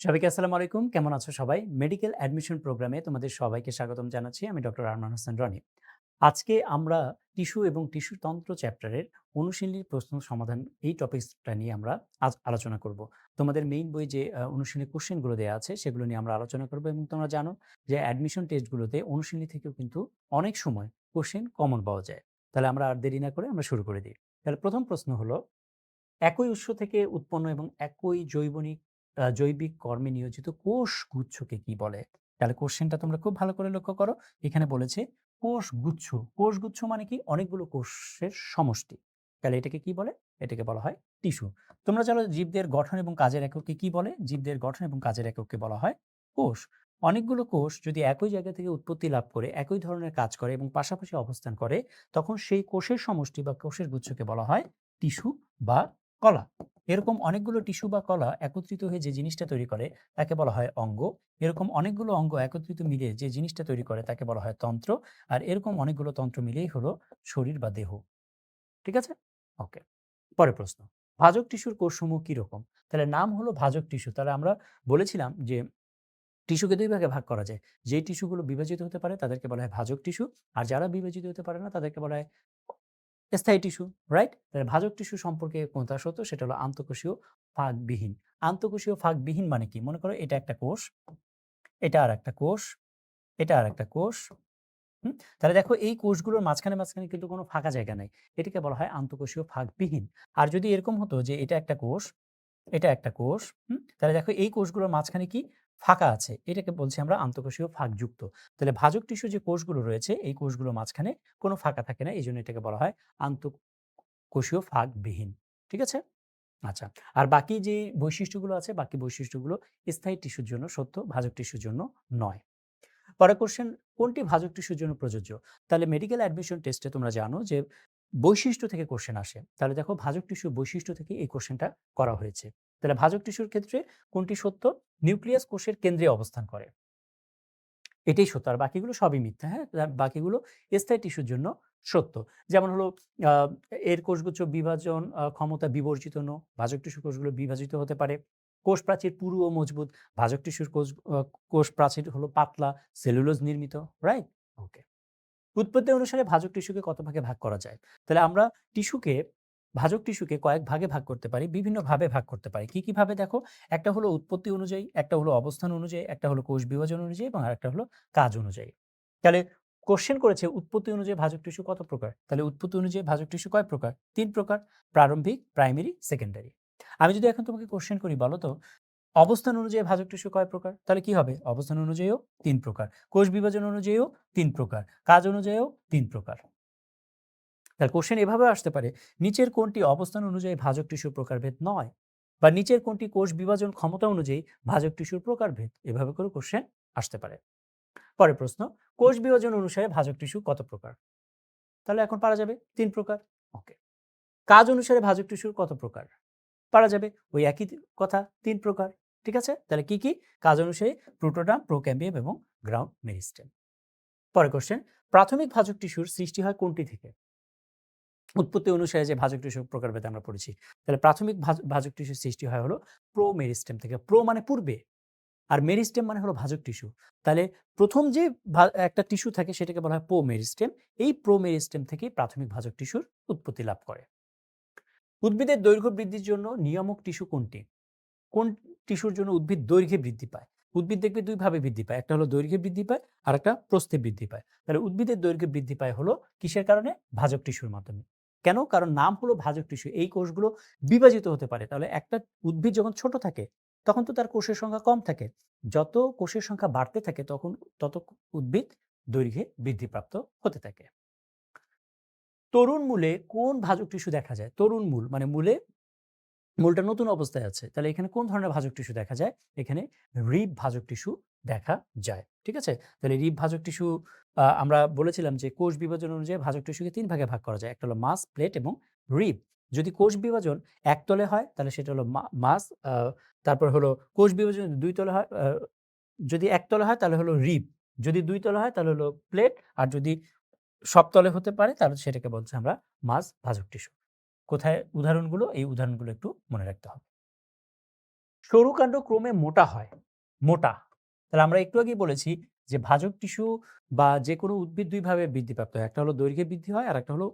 সবাইকে আসসালামু আলাইকুম। কেমন আছো সবাই? মেডিকেল অ্যাডমিশন প্রোগ্রামে তোমাদের সবাইকে স্বাগতম জানাচ্ছি। আমি ডক্টর আরমান হোসেন রনি। আজকে আমরা টিস্যু এবং টিস্যু তন্ত্র চ্যাপ্টারের অনুশীলনী প্রশ্ন সমাধান এই টপিকসটা নিয়ে আমরা আজ আলোচনা করব। তোমাদের মেইন বই যে অনুশীলনী কোশ্চেনগুলো দেয়া আছে সেগুলো নিয়ে আমরা আলোচনা করব এবং তোমরা জানো যে অ্যাডমিশন টেস্টগুলোতে অনুশীলনী থেকেও কিন্তু অনেক সময় কোশ্চেন কমন পাওয়া যায়। তাহলে আমরা আর দেরি না করে আমরা শুরু করে দিই। তাহলে প্রথম প্রশ্ন হলো একই উৎস থেকে উৎপন্ন এবং একই জৈবিক কর্মে নিয়োজিত কোষগুচ্ছকে কি বলে? তাহলে কোশ্চেনটা তোমরা খুব ভালো করে লক্ষ্য করো। এখানে বলেছে কোষগুচ্ছ। কোষগুচ্ছ মানে কি? অনেকগুলো কোষের সমষ্টি। তাহলে এটাকে কি বলে? এটাকে বলা হয় টিস্যু। তোমরা জানো জীবদের গঠন এবং কাজের একককে কি বলে? জীবদের গঠন এবং কাজের একককে বলা হয় কোষ। অনেকগুলো কোষ যদি একই জায়গা থেকে উৎপত্তি লাভ করে, একই ধরনের কাজ করে এবং পাশাপাশি অবস্থান করে, তখন সেই কোষের সমষ্টি বা কোষের গুচ্ছকে বলা হয় টিস্যু বা কলা। এরকম অনেকগুলো টিস্যু বা কলা একত্রিত হয়ে যে জিনিসটা তৈরি করে তাকে বলা হয় অঙ্গ। এরকম অনেকগুলো অঙ্গ একত্রিত মিলে যে জিনিসটা তৈরি করে তাকে বলা হয় তন্ত্র। আর এরকম অনেকগুলো তন্ত্র মিলেই হলো শরীর বা দেহ। ঠিক আছে? ওকে। পরের প্রশ্ন। ভাজক টিস্যুর কোষসমূহ কিরকম? তাহলে নাম হলো ভাজক টিস্যু। তাহলে আমরা বলেছিলাম যে টিস্যুকে ২ ভাগে ভাগ করা যায়। যেই টিস্যুগুলো বিভাজিত হতে পারে তাদেরকে বলা হয় ভাজক টিস্যু। আর যারা বিভাজিত হতে পারে না তাদেরকে বলা হয় স্থায়ী টিস্যু, রাইট? তাহলে ভাজক টিস্যু সম্পর্কে কোনটা সত্য সেটা হলো আন্তঃকোষীয় ফাঁকবিহীন। আন্তঃকোষীয় ফাঁকবিহীন মানে কি? মনে করো এটা একটা কোষ, এটা আরেকটা কোষ, এটা আরেকটা কোষ। হুম? তাহলে দেখো এই কোষগুলোর মাঝখানে কিন্তু কোনো ফাঁকা জায়গা নাই। এটাকে বলা হয় আন্তঃকোষীয় ফাঁকবিহীন। আর যদি এরকম হতো যে এটা একটা কোষ, এটা একটা কোষ, তাহলে দেখো এই কোষগুলোর মাঝখানে কি ফাঁকা আছে। এটাকে বলছি আমরা আন্তঃকোষীয় ফাঁকযুক্ত। তাহলে ভাজক টিস্যু যে কোষগুলো রয়েছে এই কোষগুলোর মাঝখানে কোনো ফাঁকা থাকে না। এজন্য এটাকে বলা হয় কোষীয় ফাঁকবিহীন। ঠিক আছে? আচ্ছা। আর বাকি যে বৈশিষ্ট্যগুলো আছে, বাকি বৈশিষ্ট্যগুলো স্থায়ী টিস্যুর জন্য সত্য, ভাজক টিস্যুর জন্য নয়। পরের কোশ্চেন, কোনটি ভাজক টিস্যুর জন্য প্রযোজ্য? তাহলে মেডিকেল অ্যাডমিশন টেস্টে তোমরা জানো যে বৈশিষ্ট্য থেকে কোশ্চেন আসে। তাহলে দেখো ভাজক টিস্যুর বৈশিষ্ট্য থেকে এই কোশ্চেনটা করা হয়েছে। তাহলে ভাজক টিস্যুর ক্ষেত্রে কোনটি সত্য? নিউক্লিয়াস কোষের কেন্দ্রে অবস্থান করে। এটাই সত্য। আর বাকিগুলো সবই মিথ্যা, হ্যাঁ? বাকিগুলো স্থায়ী টিস্যুর জন্য সত্য। যেমন হলো আ এর কোষগুচ্ছ বিভাজন ক্ষমতা বিবর্জিত ভাজক টিস্যুর কোষগুলো বিভাজিত হতে পারে। কোষ প্রাচীর পুরু ও মজবুত। ভাজক টিস্যুর কোষ প্রাচীর হলো পাতলা, সেলুলোজ নির্মিত, রাইট? ওকে। উৎপত্তি অনুসারে ভাজক টিস্যুকে কত ভাগে ভাগ করা যায়? তাহলে আমরা টিস্যুকে ভাজক টিস্যুকে কয়েক ভাগে ভাগ করতে পারি, বিভিন্নভাবে ভাগ করতে পারি। কি ভাবে দেখো? একটা হলো উৎপত্তি অনুযায়ী, একটা হলো অবস্থান অনুযায়ী, একটা হলো কোষ বিভাজন অনুযায়ী এবং আরেকটা হলো কাজ অনুযায়ী। তাহলে কোয়েশ্চেন করেছে উৎপত্তি অনুযায়ী ভাজক টিস্যু কত প্রকার? তাহলে উৎপত্তি অনুযায়ী ভাজক টিস্যু কয় প্রকার? ৩ প্রকার। প্রারম্ভিক, প্রাইমারি, সেকেন্ডারি। আমি যদি এখন তোমাকে কোয়েশ্চেন করি বলো তো অবস্থান অনুযায়ী ভাজক টিস্যু কয় প্রকার? তাহলে কি হবে? অবস্থান অনুযায়ীও ৩ প্রকার। কোষ বিভাজন অনুযায়ীও ৩ প্রকার। কাজ অনুযায়ীও ৩ প্রকার। তাহলে কোশ্চেন এভাবেও আসতে পারে, নিচের কোনটি অবস্থান অনুযায়ী ভাজক টিস্যুর প্রকারভেদ নয়? বা নিচের কোনটি কোষ বিভাজন ক্ষমতা অনুযায়ী ভাজক টিস্যুর প্রকারভেদ? এভাবে করে কোশ্চেন আসতে পারে। পরের প্রশ্ন, কোষ বিভাজন অনুসারে ভাজক টিস্যু কত প্রকার? তাহলে এখন পারা যাবে ৩ প্রকার। ওকে। কাজ অনুসারে ভাজক টিস্যুর কত প্রকার? পারা যাবে ওই একই কথা ৩ প্রকার। ঠিক আছে? তাহলে কি? কাজ অনুসারে প্রোটোটাম, প্রোক্যাম্বিয়াম এবং গ্রাউন্ড মেরিস্টেম। পরের কোশ্চেন, প্রাথমিক ভাজক টিস্যুর সৃষ্টি হয় কোনটি থেকে? উৎপত্তি অনুসারে যে ভাজক টিস্যুর প্রকারভেদ আমরা পড়েছি। তাহলে প্রাথমিক ভাজক টিস্যুর সৃষ্টি হয় হলো প্রোমেরিস্টেম থেকে। প্রো মানে পূর্বে, আর মেরিস্টেম মানে হলো ভাজক টিস্যু। তাহলে ১ম যে একটা টিস্যু থাকে সেটাকে বলা হয় প্রোমেরিস্টেম। এই প্রোমেরিস্টেম থেকেই প্রাথমিক ভাজক টিস্যুর উৎপত্তি লাভ করে। উদ্ভিদের দৈর্ঘ্য বৃদ্ধির জন্য নিয়ামক টিস্যু কোনটি? কোন টিস্যুর জন্য উদ্ভিদ দৈর্ঘ্যে বৃদ্ধি পায়? উদ্ভিদ দেখবে ২ ভাবে বৃদ্ধি পায়। একটা হলো দৈর্ঘ্যে বৃদ্ধি পায়, আরেকটা প্রস্থে বৃদ্ধি পায়। তাহলে উদ্ভিদের দৈর্ঘ্যে বৃদ্ধি পায় হলো কিসের কারণে? ভাজক টিস্যুর মাধ্যমে। কেন? কারণ নাম হলো ভাজক টিস্যু। এই কোষগুলো বিভাজিত হতে পারে। তাহলে একটা উদ্ভিদ যখন ছোট থাকে, তখন তো তার কোষের সংখ্যা কম থাকে। যত কোষের সংখ্যা বাড়তে থাকে তখন তত উদ্ভিদ দৈর্ঘ্যে বৃদ্ধিপ্রাপ্ত হতে থাকে। তরুণ মূলে কোন ভাজক টিস্যু দেখা যায়? তরুণ মূল মানে মূলটা নতুন অবস্থায় আছে। তাহলে এখানে কোন ধরনের ভাজক টিস্যু দেখা যায়? এখানে রিব ভাজক টিস্যু দেখা যায়। ঠিক আছে? তাহলে রিব ভাজক টিস্যু আমরা বলেছিলাম যে কোষ বিভাজন অনুযায়ী ভাজক টিস্যুকে ৩ ভাগে ভাগ করা যায়। একটা হলো মাস, প্লেট এবং রিব। যদি কোষ বিভাজন এক তলে হয় তাহলে সেটা হলো মাস, তারপর হলো কোষ বিভাজন যদি ২ তলে হয়, যদি এক তলে হয় তাহলে হলো রিব। যদি ২ তলে হয় তাহলে হলো প্লেট। আর যদি সব তলে হতে পারে তাহলে সেটাকে বলছি আমরা মাস ভাজক টিস্যু। কোথায় উদাহরণগুলো? এই উদাহরণগুলো একটু মনে রাখতে হবে। সরু কাণ্ড ক্রমে মোটা হয়। মোটা। তাহলে আমরা একটু আগেই বলেছি যে ভাজক টিস্যু বা যেকোনো উদ্ভিদ ২ ভাবে বৃদ্ধিপ্রাপ্ত হয়। একটা হলো দৈর্ঘ্যে বৃদ্ধি হয়, আরেকটা হলো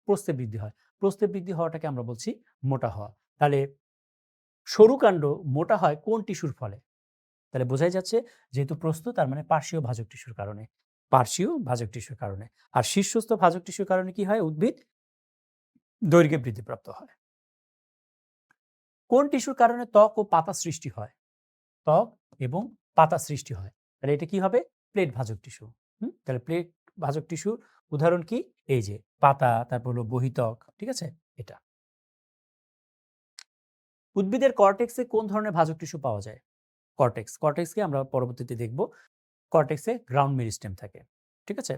প্রস্থে বৃদ্ধি হয়। প্রস্থে বৃদ্ধি হওয়াটাকে আমরা বলছি মোটা হওয়া। তাহলে সরু কাণ্ড মোটা হয় কোন টিস্যুর ফলে? তাহলে বোঝাই যাচ্ছে যেহেতু প্রস্থ তার মানে পার্শ্বীয় ভাজক টিস্যুর কারণে। পার্শ্বীয় ভাজক টিস্যুর কারণে। আর শীর্ষস্থ ভাজক টিস্যুর কারণে কি হয়? উদ্ভিদ দৈর্ঘ্যে বৃদ্ধিপ্রাপ্ত হয়। কোন টিস্যুর কারণে ত্বক ও পাতা সৃষ্টি হয়? ত্বক এবং পাতা সৃষ্টি হয়। তাহলে এটা কি হবে? প্লেট ভাজক টিস্যু। তাহলে প্লেট ভাজক টিস্যুর উদাহরণ কি? এই যে পাতা, তারপর হলো বহিত্বক, ঠিক আছে? এটা। উদ্ভিদের কর্টেক্সে কোন ধরনের ভাজক টিস্যু পাওয়া যায়? কর্টেক্স। কর্টেক্সকে আমরা পরবর্তীতে দেখব। কর্টেক্সে গ্রাউন্ড মেরিস্টেম থাকে। ঠিক আছে?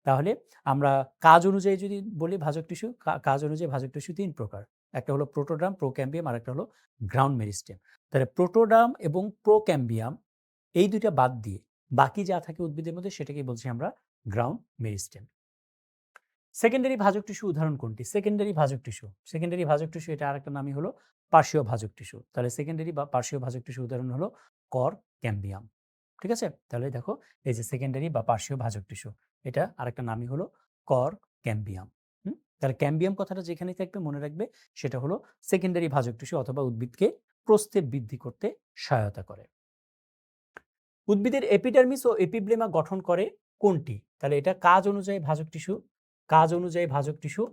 তাহলে আমরা কাজ অনুযায়ী যদি বলি ভাজক টিস্যু, কাজ অনুযায়ী ভাজক টিস্যু ৩ প্রকার। একটা হলো প্রোটোডার্ম, প্রোক্যাম্বিয়াম, আরেকটা হলো গ্রাউন্ড মেরিস্টেম। তাহলে প্রোটোডার্ম এবং প্রোক্যাম্বিয়াম এই ২ টা বাদ দিয়ে বাকি যা থাকে উদ্ভিদের মধ্যে সেটাকেই বলছি আমরা গ্রাউন্ড মেরিস্টেম। সেকেন্ডারি ভাজক টিস্যু উদাহরণ কোনটি? সেকেন্ডারি ভাজক টিস্যু। সেকেন্ডারি ভাজক টিস্যু এটা আরেকটা নামই হলো পার্শ্বীয় ভাজক টিস্যু। তাহলে সেকেন্ডারি বা পার্শ্বীয় ভাজক টিস্যু উদাহরণ হলো ক্যাম্বিয়াম। ঠিক আছে? তাহলে দেখো এই যে সেকেন্ডারি বা পার্শ্বীয় ভাজক টিস্যু এটা আরেকটা নামই হলো ক্যাম্বিয়াম। তাহলে ক্যাম্বিয়াম কথাটা যেখানেই থাকবে মনে রাখবে সেটা হলো সেকেন্ডারি ভাজক টিস্যু অথবা উদ্ভিদকে প্রস্থে বৃদ্ধি করতে সহায়তা করে। উদ্ভিদের এপিডার্মিস ও এপিব্লেমা গঠন করে কোনটি? তাহলে এটা কাজ অনুযায়ী ভাজক টিস্যু, কাজ অনুযায়ী ভাজক টিস্যু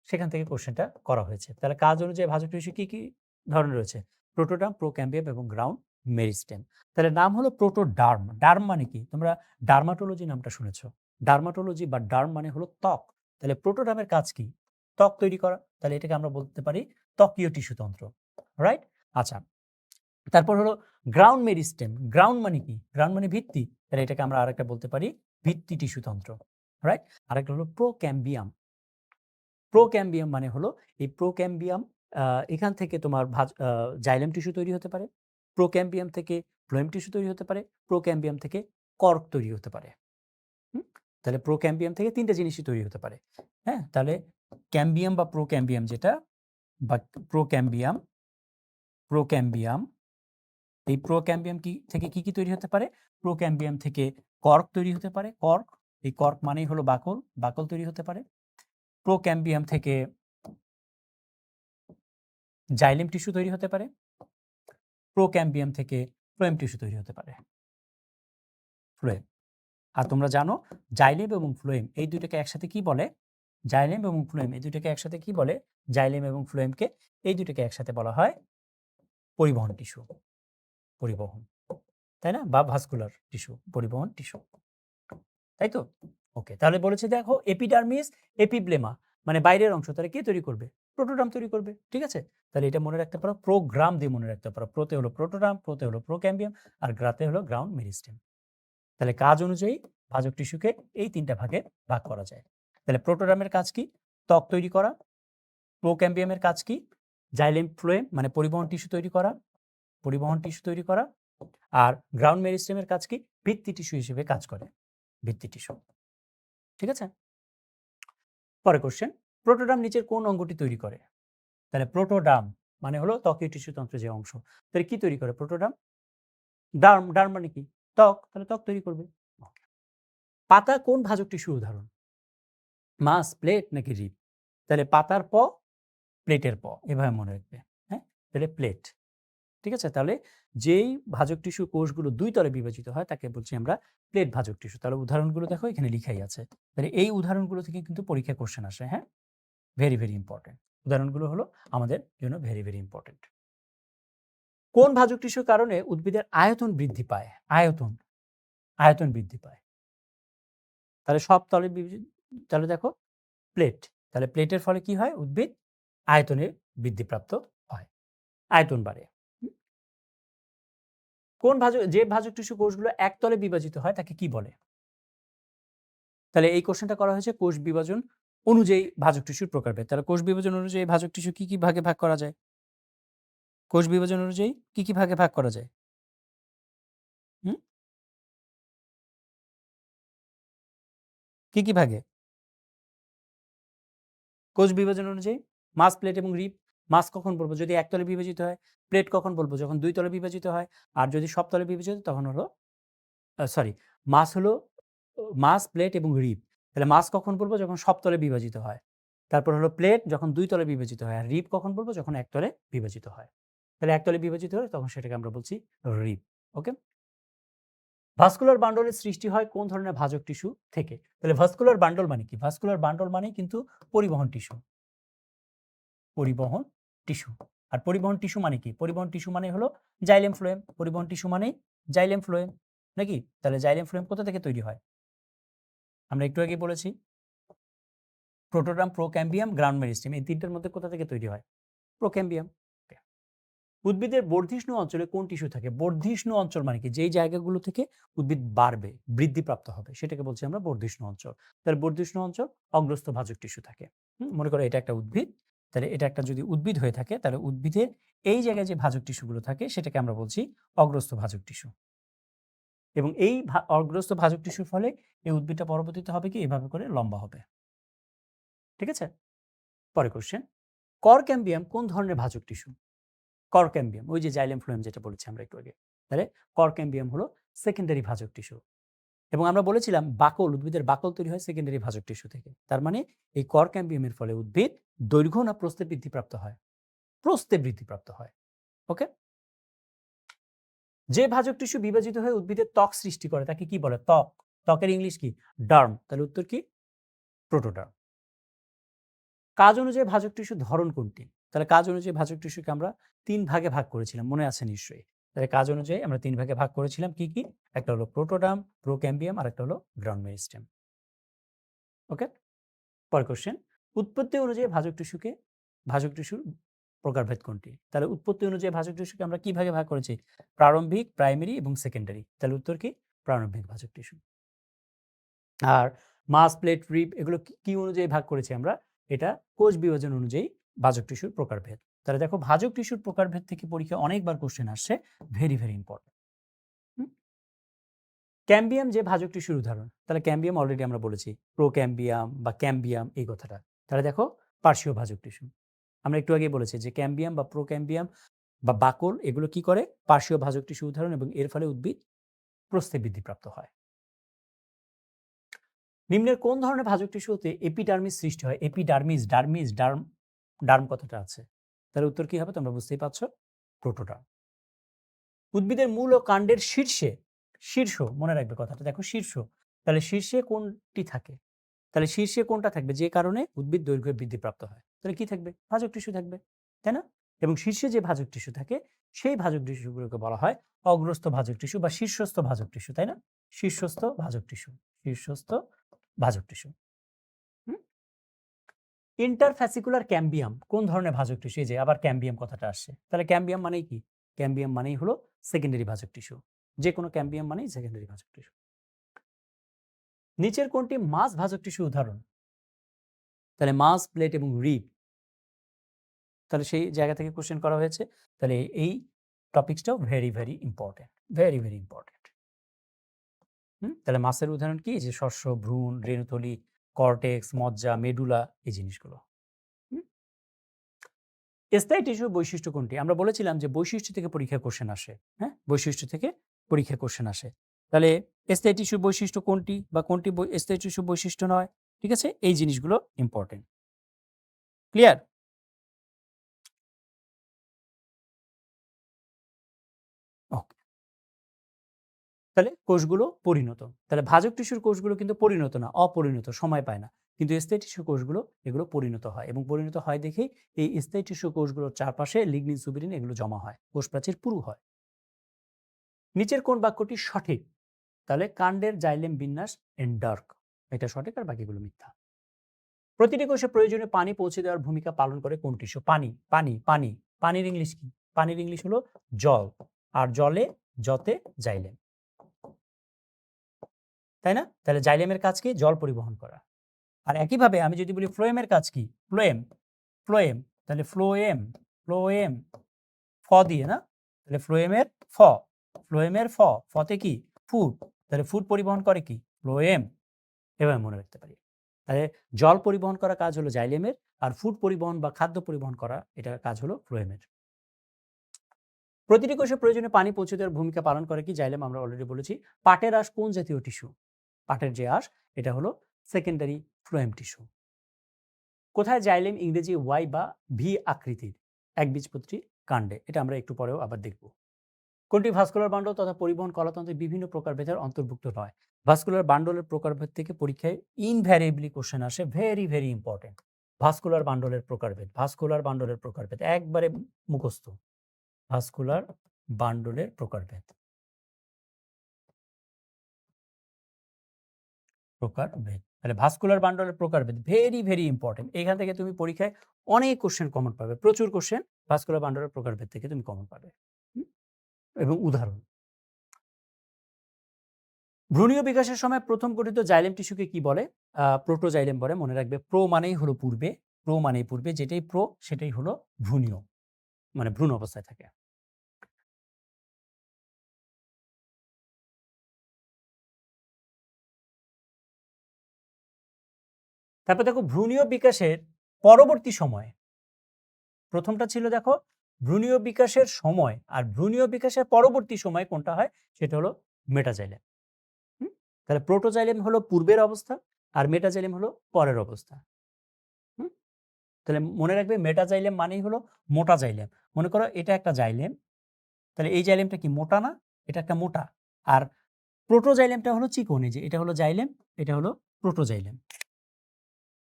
সেখান থেকে কোশ্চেনটা করা হয়েছে। তাহলে কাজ অনুযায়ী ভাজক টিস্যু কি ধরনের রয়েছে? প্রোটোডার্ম, প্রোক্যাম্বিয়াম এবং গ্রাউন্ড মেরিস্টেম। তাহলে নাম হলো প্রোটোডার্ম। ডার্ম মানে কি? তোমরা ডার্মাটোলজি নামটা শুনেছ। ডার্মাটোলজি বা ডার্ম মানে হলো ত্বক। তাহলে প্রোটোডার্মের কাজ কি? ত্বক তৈরি করা। তাহলে এটাকে আমরা বলতে পারি ত্বকীয় টিস্যুতন্ত্র। রাইট? আচ্ছা। তারপর হলো গ্রাউন্ড মেরিস্টেম। গ্রাউন্ড মানে কি? গ্রাউন্ড মানে ভিত্তি। তাহলে এটাকে আমরা আরেকটা বলতে পারি ভিত্তি টিস্যুতন্ত্র। রাইট? আরেকটা হলো প্রোক্যাম্বিয়াম। প্রোক্যাম্বিয়াম মানে হলো এই প্রোক্যাম্বিয়াম এখান থেকে তোমার জাইলেম টিস্যু তৈরি হতে পারে। প্রোক্যাম্বিয়াম থেকে ফ্লোয়েম টিস্যু তৈরি হতে পারে। প্রোক্যাম্বিয়াম থেকে কর্ক তৈরি হতে পারে। হুম? তাহলে প্রোক্যাম্বিয়াম থেকে ৩ টা জিনিসই তৈরি হতে পারে। হ্যাঁ? তাহলে ক্যাম্বিয়াম বা প্রোক্যাম্বিয়াম যেটা বা প্রোক্যাম্বিয়াম, প্রোক্যাম্বিয়াম এই প্রোক্যাম্বিয়াম থেকে কি তৈরি হতে পারে? প্রোক্যাম্বিয়াম থেকে কর্ক তৈরি হতে পারে। কর্ক, এই কর্ক মানেই হলো বাকল, বাকল তৈরি হতে পারে। প্রোক্যাম্বিয়াম থেকে জাইলেম টিস্যু তৈরি হতে পারে। প্রোক্যাম্বিয়াম থেকে ফ্লোয়েম টিস্যু তৈরি হতে পারে। ফ্লোয়েম। আর তোমরা জানো জাইলেম এবং ফ্লোয়েম এই ২ টাকে একসাথে কি বলে? জাইলেম এবং ফ্লোয়েম এই ২ টাকে একসাথে কি বলে? জাইলেম এবং ফ্লোয়েমকে এই ২ টাকে একসাথে বলা হয় পরিবহন টিস্যু। পরিবহন। তাই না? বা ভাস্কুলার টিস্যু, পরিবহন টিস্যু। তাই তো? ওকে। তাহলে বলেছে দেখো এপিডার্মিস, এপিব্লেমা মানে বাইরের অংশ তাহলে কে তৈরি করবে? প্রোটোডার্ম তৈরি করবে। ঠিক আছে? তাহলে এটা মনে রাখতে পারো, প্রোগ্রাম দিয়ে মনে রাখতে পারো। প্রোতে হলো প্রোটোডার্ম, প্রোতে হলো প্রোক্যাম্বিয়াম আর গ্রাতে হলো গ্রাউন্ড মেরিস্টেম। তাহলে কাজ অনুযায়ী ভাজক টিস্যুকে এই ৩ টা ভাগে ভাগ করা যায়। তাহলে প্রোটোডার্মের কাজ কি? ত্বক তৈরি করা। প্রোক্যাম্বিয়ামের কাজ কি? জাইলেম ফ্লোয়েম মানে পরিবহন টিস্যু তৈরি করা, পরিবহন টিস্যু তৈরি করা। আর গ্রাউন্ড মেরিস্টেমের কাজ কি? ভিত্তি টিস্যু হিসেবে কাজ করে। ভিত্তি টিস্যু। ঠিক আছে? পরের কোশ্চেন, প্রোটোডার্ম নিচের কোন অঙ্গটি তৈরি করে? তাহলে প্রোটোডার্ম মানে হলো ত্বকীয় টিস্যুতন্ত্রের যে অংশ। তাহলে কি তৈরি করে প্রোটোডার্ম? ডার্ম, ডার্ম মানে কি? ত্বক, তাহলে ত্বক তৈরি করবে। পাতা কোন ভাজক টিস্যুর উদাহরণ? মাস, প্লেট নাকি রিব? তাহলে পাতার প্লেটের এভাবে মনে রাখবে। হ্যাঁ? তাহলে প্লেট। ঠিক আছে? তাহলে যেই ভাজক টিস্যু কোষগুলো ২ তলে বিভাজিত হয় তাকে বলছি আমরা প্লেট ভাজক টিস্যু। তাহলে উদাহরণগুলো দেখো এখানে লিখাই আছে। তাহলে এই উদাহরণগুলো থেকে কিন্তু পরীক্ষায় কোশ্চেন আসে, হ্যাঁ? Very, very important. উদাহরণগুলো হলো আমাদের জন্য ভেরি, ভেরি ইম্পোর্টেন্ট। কোন ভাজক টিস্যুর কারণে উদ্ভিদের আয়তন বৃদ্ধি পায়? আয়তন, আয়তন বৃদ্ধি পায়। তাহলে সব তলে তাহলে দেখো প্লেট। তাহলে প্লেটের ফলে কি হয়? উদ্ভিদ আয়তনে বৃদ্ধিপ্রাপ্ত হয়। আয়তন বাড়ে। হুম? কোন যে ভাজক টিস্যু কোষগুলো একতলে বিভাজিত হয় তাকে কি বলে? তাহলে এই কোশ্চেনটা করা হয়েছে কোষ বিভাজন অনুযায়ী ভাজক টিস্যুর প্রকারভেদ। তাহলে কোষ বিভাজন অনুযায়ী ভাজক টিস্যু কি ভাগে ভাগ করা যায়? কোষ বিভাজন অনুযায়ী কি ভাগে ভাগ করা যায়? হুম? কি ভাগে? কোষ বিভাজন অনুযায়ী মাস, প্লেট এবং রিব। মাস কখন বলবো যদি একতলে বিভাজিত হয়, প্লেট কখন বলবো যখন দুই তলে বিভাজিত হয়, আর যদি সবতলে বিভাজিত তখন হলো সরি, মাস হলো মাস, প্লেট এবং রিব। তাহলে মাস কখন বলবো যখন সবতলে বিভাজিত হয়, তারপর হলো প্লেট যখন দুই তলে বিভাজিত হয়, আর রিব কখন বলবো যখন একতলে বিভাজিত হয়। তাহলে একতলে বিভাজিত হয় তখন সেটাকে আমরা বলছি রিব। ওকে, ভাস্কুলার বান্ডলের সৃষ্টি হয় কোন ধরনের ভাজক টিস্যু থেকে? তাহলে ভাস্কুলার বান্ডল মানে কি? ভাস্কুলার বান্ডল মানে কিন্তু পরিবহন টিস্যু, পরিবহন টিস্যু। আর পরিবহন টিস্যু মানে কি? পরিবহন টিস্যু মানে হলো জাইলেম ফ্লোয়েম। পরিবহন টিস্যু মানে জাইলেম ফ্লোয়েম, নাকি? তাহলে জাইলেম ফ্লোয়েম কোথা থেকে তৈরি হয়? আমরা একটু আগে বলেছি প্রোটোটাম, প্রোক্যাম্বিয়াম, গ্রাউন্ড মেরিস্টেম, এই তিনটার মধ্যে কোথা থেকে তৈরি হয়? প্রোক্যাম্বিয়াম। উদ্ভিদের বর্ধিষ্ণু অঞ্চলে কোন টিস্যু থাকে? বর্ধিষ্ণু অঞ্চল মানে কি? যেই জায়গাগুলো থেকে উদ্ভিদ বাড়বে, বৃদ্ধিপ্রাপ্ত হবে, সেটাকে বলছি আমরা বর্ধিষ্ণু অঞ্চল। তাহলে বর্ধিষ্ণু অঞ্চল অগ্রস্থ ভাজক টিস্যু থাকে। মনে করো এটা একটা উদ্ভিদ, তাহলে এটা একটা যদি উদ্ভিদ হয়ে থাকে তাহলে উদ্ভিদের এই জায়গায় যে ভাজক টিস্যুগুলো থাকে সেটাকে আমরা বলছি অগ্রস্থ ভাজক টিস্যু। এবং এই অগ্রস্থ ভাজক টিস্যুর ফলে এই উদ্ভিদটা পরবর্তীতে হবে কি এভাবে করে লম্বা হবে। ঠিক আছে? পরে কোশ্চেন, করক্যাম্বিয়াম কোন ধরনের ভাজক টিস্যু? করক্যাম্বিয়াম ওই যে জাইলেম ফ্লোয়েম যেটা বলেছি আমরা একটু আগে। তাহলে করক্যাম্বিয়াম হলো সেকেন্ডারি ভাজক টিস্যু। এবং আমরা বলেছিলাম বাকল, উদ্ভিদের বাকল তৈরি হয় সেকেন্ডারি ভাজক টিস্যু থেকে। তার মানে এই করক্যাম্বিয়ামের ফলে উদ্ভিদ দৈর্ঘ্য না প্রস্থে বৃদ্ধিপ্রাপ্ত হয়? প্রস্থে বৃদ্ধিপ্রাপ্ত হয়। ওকে, যে ভাজক টিস্যু বিভাজিত হয়ে উদ্ভিদের ত্বক সৃষ্টি করে তাকে কি বলে? ত্বক। ত্বকের ইংলিশ কি? ডার্ম। তাহলে উত্তর কি? প্রোটোডার্ম। কাজ অনুযায়ী ভাজক টিস্যুর ধরন কোনটি? তাহলে কাজ অনুযায়ী ভাজক টিস্যুকে আমরা ৩ ভাগে ভাগ করেছিলাম, মনে আছে নিশ্চয়ই। তাহলে কাজ অনুযায়ী আমরা ৩ ভাগে ভাগ করেছিলাম কি, কি? একটা হলো প্রোটোডার্ম, প্রোক্যাম্বিয়াম আর একটা হলো গ্রাউন্ড মেরিস্টেম। ওকে? পরের কোশ্চেন, উৎপত্তি অনুযায়ী ভাজক টিস্যুর প্রকারভেদ কোনটি? তাহলে উৎপত্তি অনুযায়ী ভাজক টিস্যুকে আমরা কি ভাগে ভাগ করেছি? প্রারম্ভিক, প্রাইমারি এবং সেকেন্ডারি। তাহলে উত্তর কি? প্রারম্ভিক ভাজক টিস্যু। আর মাস, প্লেট, রিব এগুলো কি অনুযায়ী ভাগ করেছি আমরা? এটা কোষ বিভাজন অনুযায়ী ভাজক টিস্যুর প্রকারভেদ। তাহলে দেখো ভাজক টিস্যুর প্রকারভেদ থেকে পরীক্ষায় অনেকবার কোশ্চেন আসছে, ভেরি ভেরি ইম্পর্টেন্ট। ক্যাম্বিয়াম যে ভাজক টিস্যুর উদাহরণ, তাহলে ক্যাম্বিয়াম অলরেডি আমরা বলেছি, প্রোক্যাম্বিয়াম বা ক্যাম্বিয়াম এই কথাটা। তাহলে দেখো পার্শ্বীয় ভাজক টিস্যু, আমরা একটু আগে বলেছি যে ক্যাম্বিয়াম বা প্রোক্যাম্বিয়াম বা বাকল এগুলো কি করে? পার্শ্বীয় ভাজক টিস্যু উদাহরণ, এবং এর ফলে উদ্ভিদ প্রস্থে বৃদ্ধিপ্রাপ্ত হয়। নিম্নের কোন ধরনের ভাজক টিস্যু হতে এপিডার্মিস সৃষ্টি হয়? এপিডার্মিস, ডার্মিস, ডার্ম, ডার্ম কথাটা আছে। তাহলে উত্তর কি হবে? তোমরা বুঝতেই পারছো, প্রোটোডার্ম। উদ্ভিদের মূল ও কাণ্ডের শীর্ষে, শীর্ষ মনে রাখবে কথাটা, দেখো শীর্ষ, তাহলে শীর্ষে কোনটি থাকে? তাহলে শীর্ষে কোনটা থাকবে যে কারণে উদ্ভিদ দৈর্ঘ্য বৃদ্ধিপ্রাপ্ত হয়? তাহলে কি থাকবে? ভাজক টিস্যু থাকবে, তাই না? এবং শীর্ষে যে ভাজক টিস্যু থাকে সেই ভাজক টিস্যুগুলোকে বলা হয় অগ্রস্থ ভাজক টিস্যু বা শীর্ষস্থ ভাজক টিস্যু, তাই না? শীর্ষস্থ ভাজক টিস্যু, শীর্ষস্থ ভাজক টিস্যু। ইন্টারফ্যাসিকুলার ক্যাম্বিয়াম কোন ধরনের ভাজক টিস্যু? এই যে আবার ক্যাম্বিয়াম কথাটা আসছে। তাহলে ক্যাম্বিয়াম মানেই কি? ক্যাম্বিয়াম মানেই হলো সেকেন্ডারি ভাজক টিস্যু। যে কোনো ক্যাম্বিয়াম মানেই সেকেন্ডারি ভাজক টিস্যু। নিচের কোনটি মাস ভাজক টিস্যু উদাহরণ? তাহলে মাস, প্লেট এবং রিব, তাহলে সেই জায়গা থেকে কোশ্চেন করা হয়েছে। তাহলে এই টপিকসটাও very very important, very very important. তাহলে মাসের উদাহরণ কি? যে শস্য, ভ্রূণ, রেণুথলি, কর্টেক্স, মজ্জা, মেডুলা, এই জিনিসগুলো। স্থায়ী টিস্যুর বৈশিষ্ট্য কোনটি? আমরা বলেছিলাম যে বৈশিষ্ট্য থেকে পরীক্ষায় কোশ্চেন আসে। হ্যাঁ, বৈশিষ্ট্য থেকে পরীক্ষায় কোশ্চেন আসে। তাহলে স্থায়ী টিস্যুর বৈশিষ্ট্য কোনটি বা কোনটি স্থায়ী টিস্যুর বৈশিষ্ট্য নয়? ঠিক আছে, এই জিনিসগুলো ইম্পর্টেন্ট। ক্লিয়ার? ওকে, তাহলে কোষগুলো পরিণত। তাহলে ভাজক টিস্যুর কোষগুলো কিন্তু পরিণত না, অপরিণত, সময় পায় না। কিন্তু স্থায়ী টিস্যু কোষগুলো এগুলো পরিণত হয়, এবং পরিণত হয় দেখেই এই স্থায়ী টিস্যু কোষগুলোর চারপাশে লিগনিন, সুবিরিন এগুলো জমা হয়, কোষ প্রাচীর পুরু হয়। নিচের কোন বাক্যটি সঠিক? তাহলে কাণ্ডের জাইলেম বিন্যাস এন্ডার্ক, এটা সঠিক আর বাকিগুলো মিথ্যা। প্রতিটি কোষে প্রয়োজনীয় পানি পৌঁছে দেওয়ার ভূমিকা পালন করে কোন টিস্যু? পানি, পানি, পানি। পানির ইংলিশ কি? পানির ইংলিশ হলো জল। আর জলে যতে জাইলেম, তাই না? তাহলে জাইলেমের কাজ কি? জল পরিবহন করা। আর একইভাবে আমি যদি বলি ফ্লোয়েমের কাজ কি? ফ্লোয়েম, ফ্লোয়েম, তাহলে ফ্লোয়েম, ফ্লোয়েম, ফ দিয়ে না? তাহলে ফ্লোয়েমের ফ, ফ্লোয়েমের ফ, ফতে কি? ফুড, তাহলে ফুড পরিবহন করে কি? ফ্লোয়েম। এভাবে মনে রাখতে পারি। তাহলে জল পরিবহন করা কাজ হলো জাইলেমের, আর ফুড পরিবহন বা খাদ্য পরিবহন করা এটা কাজ হলো ফ্লোয়েমের। প্রতিটি কোষে প্রয়োজনীয় পানি পৌঁছে দেওয়ার ভূমিকা পালন করে কি জাইলেম, আমরা অলরেডি বলেছি। পাটের আঁশ কোন জাতীয় টিস্যু? পাটের যে আঁশ এটা হলো সেকেন্ডারি ফ্লোয়েম টিস্যু। কোথায় জাইলেম ইংরেজি ওয়াই বা ভি আকৃতির? একবীজপত্রী কাণ্ডে। এটা আমরা একটু পরেও আবার দেখব। কোনটি ভাস্কুলার বান্ডল তথা পরিবহন কলাতন্ত্রের বিভিন্ন প্রকারভেদের অন্তর্ভুক্ত নয়? ভাস্কুলার বান্ডলের প্রকারভেদ থেকে পরীক্ষায় ইনভ্যারিয়েবলি কোশ্চেন আসে, ভেরি ভেরি ইম্পর্টেন্ট। ভাস্কুলার বান্ডলের প্রকারভেদ, ভাস্কুলার বান্ডলের প্রকারভেদ একবারে মুখস্থ। ভাস্কুলার বান্ডলের প্রকারভেদ, প্রকারভেদ। তাহলে ভাস্কুলার বান্ডলের প্রকারভেদ ভেরি ভেরি ইম্পর্টেন্ট। এখান থেকে তুমি পরীক্ষায় অনেক কোশ্চেন কমন পাবে, প্রচুর কোশ্চেন ভাস্কুলার বান্ডলের প্রকারভেদ থেকে তুমি কমন পাবে। এবং উদাহরণ, ভ্রূণীয় বিকাশের সময় প্রথম গঠিত জাইলেম টিস্যুকে কি বলে? প্রোটোজাইলেম বলে। মনে রাখবে, প্রো মানেই হলো পূর্বে, প্রো মানেই পূর্বে, যেটাই প্রো সেটাই হলো ভ্রূণীয়, মানে ভ্রূণ অবস্থায় থাকে। তারপর দেখো ভ্রূণীয় বিকাশের পরবর্তী সময়, প্রথমটা ছিল দেখো ভ্রূণীয় বিকাশের সময়, আর ভ্রূণীয় বিকাশের পরবর্তী সময় কোনটা হয় সেটা হলো মেটাজাইলেম। তাহলে প্রোটোজাইলেম হলো পূর্বের অবস্থা, আর মেটাজাইলেম হলো পরের অবস্থা। তাহলে মনে রাখবে মেটাজাইলেম মানেই হলো মোটা জাইলেম। মনে করো এটা একটা জাইলেম, তাহলে এই জাইলেমটা কি মোটা না? এটা একটা মোটা। আর প্রোটোজাইলেমটা হলো চিকন, এই যে এটা হলো জাইলেম, এটা হলো প্রোটোজাইলেম।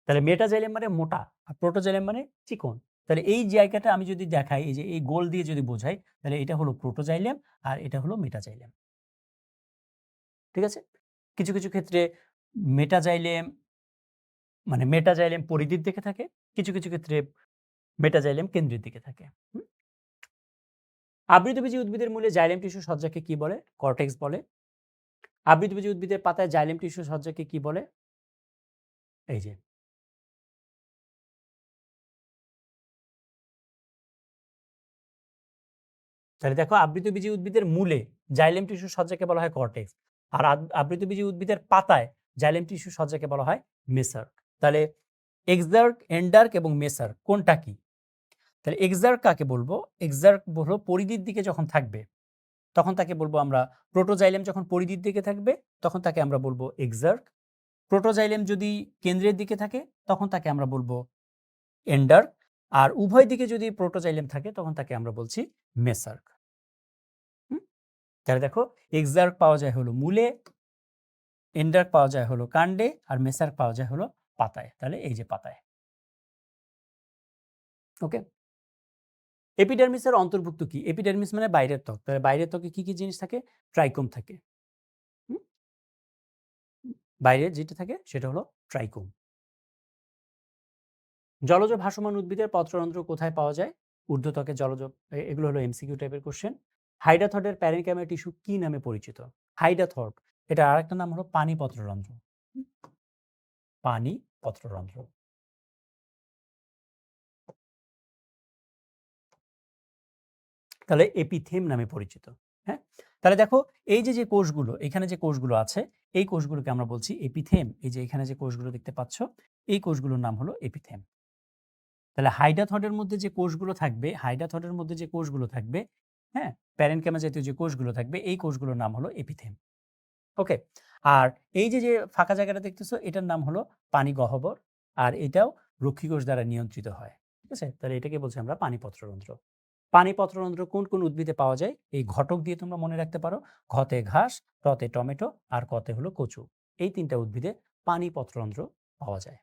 তাহলে মেটাজাইলেম মানে মোটা, আর প্রোটোজাইলেম মানে চিকন। তাহলে এই জায়গাটা আমি যদি দেখাই, এই যে এই গোল দিয়ে যদি বোঝাই, তাহলে এটা হলো প্রোটোজাইলেম আর এটা হলো মেটাজাইলেম। ঠিক আছে? কিছু কিছু ক্ষেত্রে মেটাজাইলেম মানে মেটাজাইলেম পরিধির দিকে থাকে, কিছু কিছু ক্ষেত্রে মেটাজাইলেম কেন্দ্রের দিকে থাকে। আবৃতবীজী উদ্ভিদের মূলে জাইলেম টিস্যু সজ্জাকে কি বলে? কর্টেক্স বলে। আবৃতবীজী উদ্ভিদের পাতায় জাইলেম টিস্যু সজ্জাকে কি বলে? এই যে, তাহলে দেখো আবৃতবীজী উদ্ভিদের মূলে জাইলেম টিস্যু সজ্জাকে বলা হয় কর্টেক্স, আর আবৃতবীজী উদ্ভিদের পাতায় জাইলেম টিস্যু সজ্জাকে বলা হয় মেসার্ক। তাহলে এক্সার্ক, এন্ডার্ক এবং মেসার্ক কোনটা কি? তাহলে এক্সার্ক কাকে বলবো? এক্সার্ক হলো পরিধির দিকে যখন থাকবে তখন তাকে বলবো আমরা প্রোটোজাইলেম, যখন পরিধির দিকে থাকবে তখন তাকে আমরা বলবো এক্সার্ক। প্রোটোজাইলেম যদি কেন্দ্রের দিকে থাকে তখন তাকে আমরা বলবো এন্ডার্ক, আর উভয় দিকে যদি প্রোটোজাইলেম থাকে তখন তাকে আমরা বলছি মেসার্ক। তাহলে দেখো এক্সার্ক পাওয়া যায় হলো মূলে, এন্ডার্ক পাওয়া যায় হলো কাণ্ডে, আর মেসার্ক পাওয়া যায় হলো পাতায়। তাহলে এই যে পাতায়। ওকে, এপিডার্মিসের অন্তর্ভুক্ত কি? এপিডার্মিস মানে বাইরের ত্বক। তাহলে বাইরের ত্বকে কি কি জিনিস থাকে? ট্রাইকোম থাকে। বাইরে যেটা থাকে সেটা হলো ট্রাইকোম। জলজ ভাসমান উদ্ভিদের পত্ররন্ধ্র কোথায় পাওয়া যায়? ঊর্ধ্বত্বকে জলজ। এগুলো হলো এমসিকিউ টাইপের কোশ্চেন। হাইডাথর্ডের প্যারেনকাইমা টিস্যু কি নামে পরিচিত? হাইডাথর্ড, এটা আরেকটা নাম হলো পানি পত্ররন্ধ্র। পানি পত্ররন্ধ্র। তাহলে এপিথেম নামে পরিচিত। হ্যাঁ, তাহলে দেখো এই যে যে কোষগুলো, এখানে যে কোষগুলো আছে এই কোষগুলোকে আমরা বলছি এপিথেম। এই যে এখানে যে কোষগুলো দেখতে পাচ্ছ এই কোষগুলোর নাম হলো এপিথেম। তাহলে হাইডাথর্ডের মধ্যে যে কোষগুলো থাকবে, হাইডাথর্ডের মধ্যে যে কোষগুলো থাকবে, হ্যাঁ, প্যারেনকাইমা জাতীয় যে কোষগুলো থাকবে এই কোষগুলোর নাম হলো এপিথেম। ওকে, আর এই যে যে ফাঁকা জায়গাটা দেখতেছো এটার নাম হলো পানি গহ্বর, আর এটাও রক্ষী কোষ দ্বারা নিয়ন্ত্রিত হয়। ঠিক আছে, তাহলে এটাকে বলছি আমরা পানিপত্ররন্ধ্র। পানিপত্ররন্ধ্র কোন কোন উদ্ভিদে পাওয়া যায়? এই ঘটক দিয়ে তোমরা মনে রাখতে পারো, ঘতে ঘাস, টতে টমেটো, আর কতে হলো কচু। এই তিনটা উদ্ভিদে পানিপত্ররন্ধ্র পাওয়া যায়।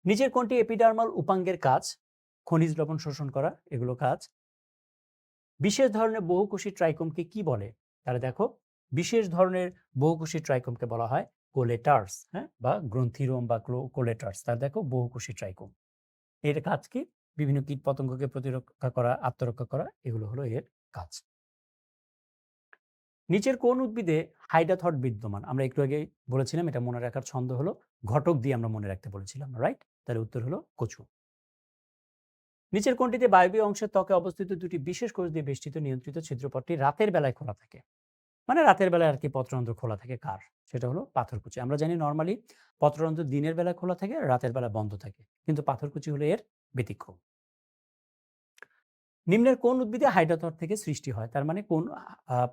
নিচের কোনটি এপিডার্মাল উপাঙ্গের কাজ? খনিজ লবণ শোষণ করা, এগুলো কাজ। বিশেষ ধরনের বহুকোষী ট্রাইকোমকে কি বলে? তাহলে দেখো বিশেষ ধরনের বহুকোষী ট্রাইকোমকে বলা হয় কোলেটার্স, হ্যাঁ, বা গ্রন্থিরোম বা কোলেটার্স। তাহলে দেখো বহুকোষী ট্রাইকোম, এর কাজ কি? বিভিন্ন কীট পতঙ্গকে প্রতিরক্ষা করা, আত্মরক্ষা করা, এগুলো হলো এর কাজ। নিচের কোন উদ্ভিদে হাইডাথর্ড বিদ্যমান? আমরা একটু আগে বলেছিলাম, এটা মনে রাখার ছন্দ হলো ঘটক দিয়ে আমরা মনে রাখতে বলেছিলাম, রাইট? তাহলে উত্তর হলো কচু। নিচের কোনটিতে বায়বীয় অংশের ত্বকে অবস্থিত দুটি বিশেষ কোষ দিয়ে বেষ্টিত নিয়ন্ত্রিত ছিদ্রপথটি রাতের বেলায় খোলা থাকে? মানে রাতের বেলায় আর কি পত্ররন্ধ্র খোলা থাকে কার? সেটা হলো পাথরকুচি। আমরা জানি নরমালি পত্ররন্ধ্র দিনের বেলা খোলা থাকে, রাতের বেলা বন্ধ থাকে। কিন্তু পাথরকুচি হলো এর ব্যতিক্রম। নিম্নের কোন উদ্ভিদে হাইড্রোথর থেকে সৃষ্টি হয়? তার মানে কোন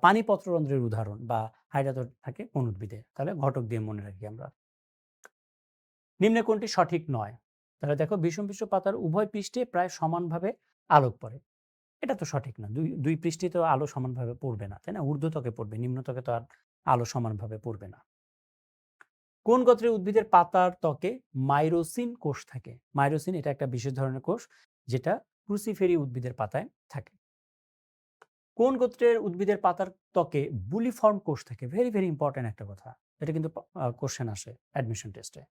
পানি পত্ররন্ধ্রের উদাহরণ বা হাইড্রোথর থাকে কোন উদ্ভিদে? তাহলে ঘটক দিয়ে মনে রাখি আমরা। নিম্নে কোনটি সঠিক নয়? তাহলে দেখো বিষম মিশ্র পাতার উভয় পৃষ্ঠে প্রায় সমানভাবে আলোক পড়ে। এটা তো সঠিক না। দুই পৃষ্ঠে তো আলো সমানভাবে পড়বে না, তাই না? ঊর্ধ্বত্বকে পড়বে, নিম্নত্বকে তো আর আলো সমানভাবে পড়বে না। কোন গোত্রের উদ্ভিদের পাতার ত্বকে মাইরোসিন কোষ থাকে? মাইরোসিন এটা একটা বিশেষ ধরনের কোষ যেটা ক্রুসিফেরি উদ্ভিদের পাতায় থাকে। কোন গোত্রের উদ্ভিদের পাতার ত্বকে বুলিফর্ম কোষ থাকে? ভেরি ভেরি ইম্পর্টেন্ট একটা কথা। এটা কিন্তু কোশ্চেন আসে অ্যাডমিশন টেস্টে।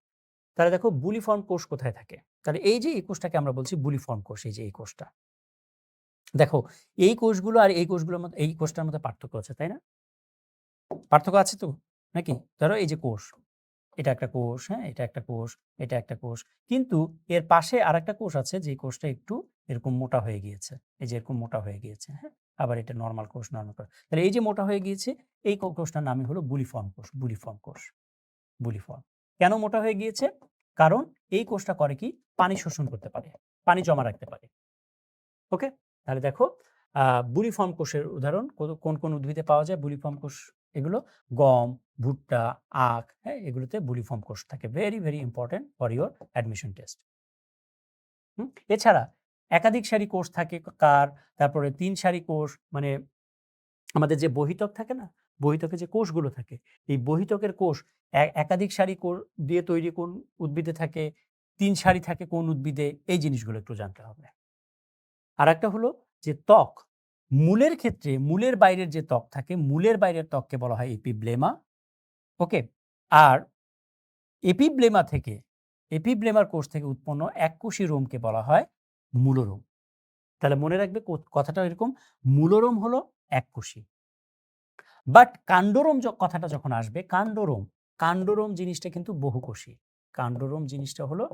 তাহলে দেখো বুলিফর্ম কোষ কোথায় থাকে? তাহলে এই যে এই কোষটাকে আমরা বলছি বুলিফর্ম কোষ, এই যে এই কোষটা। দেখো এই কোষগুলো আর এই কোষগুলোর মধ্যে, এই কোষটার মধ্যে পার্থক্য আছে, তাই না? পার্থক্য আছে তো নাকি? ধরো এই যে কোষ, এটা একটা কোষ, হ্যাঁ? এটা একটা কোষ, এটা একটা কোষ। কিন্তু এর পাশে আরেকটা কোষ আছে যে কোষটা একটু এরকম মোটা হয়ে গিয়েছে। এই যে এরকম মোটা হয়ে গিয়েছে, হ্যাঁ? আবার এটা নরমাল কোষ, নরমাল কোষ। তাহলে এই যে মোটা হয়ে গিয়েছে, এই কোষটার নামই হলো বুলিফর্ম কোষ, বুলিফর্ম কোষ, বুলিফর্ম। কেন মোটা হয়ে গিয়েছে? কারণ এই কোষটা করে কি? পানি শোষণ করতে পারে, পানি জমা রাখতে পারে। ওকে? তাহলে দেখো বুলিফর্ম কোষের উদাহরণ কোন কোন উদ্ভিদে পাওয়া যায় বুলিফর্ম কোষ? এগুলো গম, ভুট্টা, আখ, হ্যাঁ? এগুলোতে বুলিফর্ম কোষ থাকে। Very very important for your admission test. এছাড়া একাধিক সারি কোষ থাকে কার? তারপরে ৩ সারি কোষ, মানে আমাদের যে বহিতক থাকে না? বহিতকে যে কোষগুলো থাকে, এই বহিতকের কোষ একাধিক সারি দিয়ে তৈরি কোন উদ্ভিদে থাকে? ৩ সারি থাকে কোন উদ্ভিদে? এই জিনিসগুলো একটু জানতে হবে। আরেকটা হলো যে ত্বক, মূলের ক্ষেত্রে মূলের বাইরের যে ত্বক থাকে, মূলের বাইরের ত্বককে বলা হয় এপিব্লেমা। ওকে? আর এপিব্লেমা থেকে, এপিব্লেমার কোষ থেকে উৎপন্ন এককোষী রোমকে বলা হয় মূলরোম। তাহলে মনে রাখবে কথাটা এরকম, মূলরোম হলো এককোষী। বাট কাণ্ডরোম কথাটা যখন আসবে, কাণ্ডরোম, কাণ্ডরোম জিনিসটা কিন্তু বহুকোষী। কাণ্ডরোম জিনিসটা হলো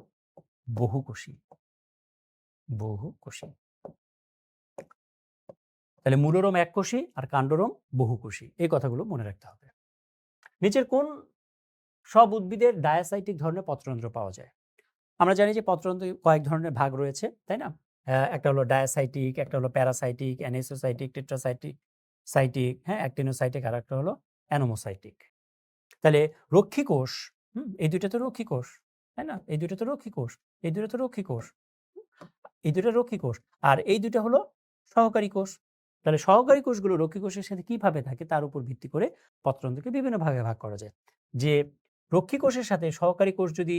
বহুকোষী, বহুকোষী। তাহলে মূলরোম এককোষী আর কাণ্ডরোম বহুকোষী। এই কথাগুলো মনে রাখতে হবে। নিচের কোন সব উদ্ভিদের ডায়াসাইটিক ধরনের পত্ররন্ধ্র পাওয়া যায়? আমরা জানি যে পত্ররন্ধ্র কয়েক ধরনের ভাগ রয়েছে, তাই না? একটা হলো ডায়াসাইটিক, একটা হলো প্যারাসাইটিক, অ্যানিসোসাইটিক, টেট্রাসাইটিক, হ্যাঁ, অ্যাক্টিনোসাইটিক, আর একটা হলো অ্যানোমোসাইটিক। তাহলে রক্ষী কোষ, এই দুইটা তো রক্ষী কোষ, তাই না? এই দুইটা তো রক্ষী কোষ, এই দুইটা তো রক্ষী কোষ, এই দুইটা রক্ষী কোষ, আর এই দুইটা হলো সহকারী কোষ। তাহলে সহকারী কোষগুলো রক্ষী কোষের সাথে কিভাবে থাকে তার উপর ভিত্তি করে পত্ররন্ধ্রকে বিভিন্ন ভাগে ভাগ করা যায়। যে রক্ষী কোষের সাথে সহকারী কোষ যদি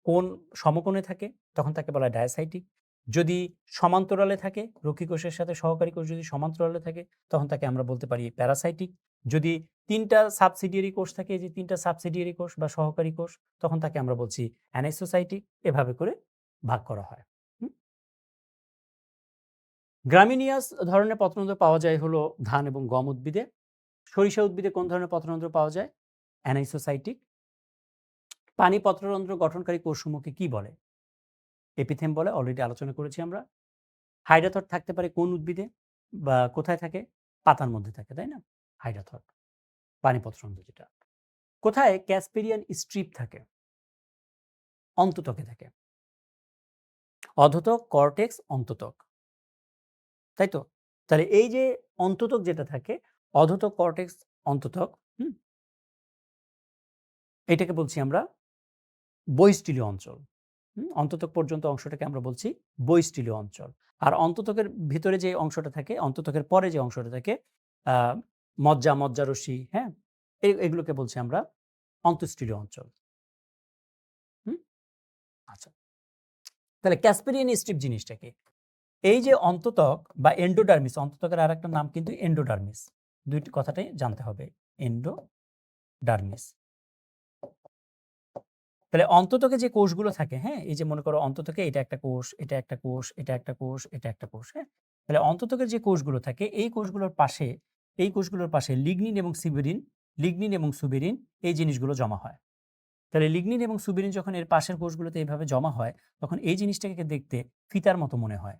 কোণ সমকোণে থাকে তখন তাকে বলা হয় ডায়াসাইটিক। যদি সমান্তরালে থাকে, রক্ষী কোষের সাথে সহকারী কোষ যদি সমান্তরালে থাকে তখন তাকে আমরা বলতে পারি প্যারাসাইটিক। যদি ৩টা সাবসিডিয়ারি কোষ থাকে, যে ৩টা সাবসিডিয়ারি কোষ বা সহকারী কোষ, তখন তাকে আমরা বলছি অ্যানাইসোসাইটিক। এভাবে করে ভাগ করা হয়। গ্রামিনিয়াস ধরনের পত্ররন্ধ্র পাওয়া যায় হলো ধান এবং গম উদ্ভিদে। সরিষা উদ্ভিদে কোন ধরনের পত্ররন্ধ্র পাওয়া যায়? অ্যানাইসোসাইটিক। পানি পত্ররন্ধ্র গঠনকারী কোষসমূহকে কি বলে? এপিথেম বলে, অলরেডি আলোচনা করেছি আমরা। হাইড্রোথর থাকতে পারে কোন উদ্ভিদে বা কোথায় থাকে? পাতার মধ্যে থাকে, তাই না? হাইড্রোথর, পানি পত্ররন্ধ্র যেটা। কোথায় ক্যাসপেরিয়ান স্ট্রিপ থাকে? অন্ততকে থাকে। অধতক, কর্টেক্স, অন্ততক, তাই তো? তাহলে এই যে অন্ততক যেটা থাকে, অধতক, কর্টেক্স, অন্ততক, এটাকে বলছি আমরা বহিঃস্থলীয় অঞ্চল। অন্ততক পর্যন্ত অংশটাকে আমরা বলছি বহিঃস্থলীয় অঞ্চল। আর অন্ততকের ভিতরে যে অংশটা থাকে, অন্ততকের পরে যে অংশটা থাকে, মজ্জা, মজ্জারশ্মি, হ্যাঁ? এগুলোকে বলছি আমরা অন্তঃস্থলীয় অঞ্চল। আচ্ছা। তাহলে ক্যাসপেরিয়ান স্ট্রিপ জিনিসটা কি? এই যে অন্ততক বা এন্ডোডার্মিস, অন্ততকের আরেকটা নাম কিন্তু এন্ডোডার্মিস। দুইটি কথাটাই জানতে হবে। এন্ডোডার্মিস। তাহলে অন্ততকে যে কোষগুলো থাকে, হ্যাঁ? এই যে মনে করো অন্ততকে এটা একটা কোষ, এটা একটা কোষ, এটা একটা কোষ, এটা একটা কোষ, হ্যাঁ? তাহলে অন্ততকের যে কোষগুলো থাকে, এই কোষগুলোর পাশে লিগনিন এবং সুবেরিন এই জিনিসগুলো জমা হয়। তাহলে লিগনিন এবং সুবেরিন যখন এর পাশের কোষগুলোতে এইভাবে জমা হয়, তখন এই জিনিসটাকে দেখতে ফিতার মতো মনে হয়।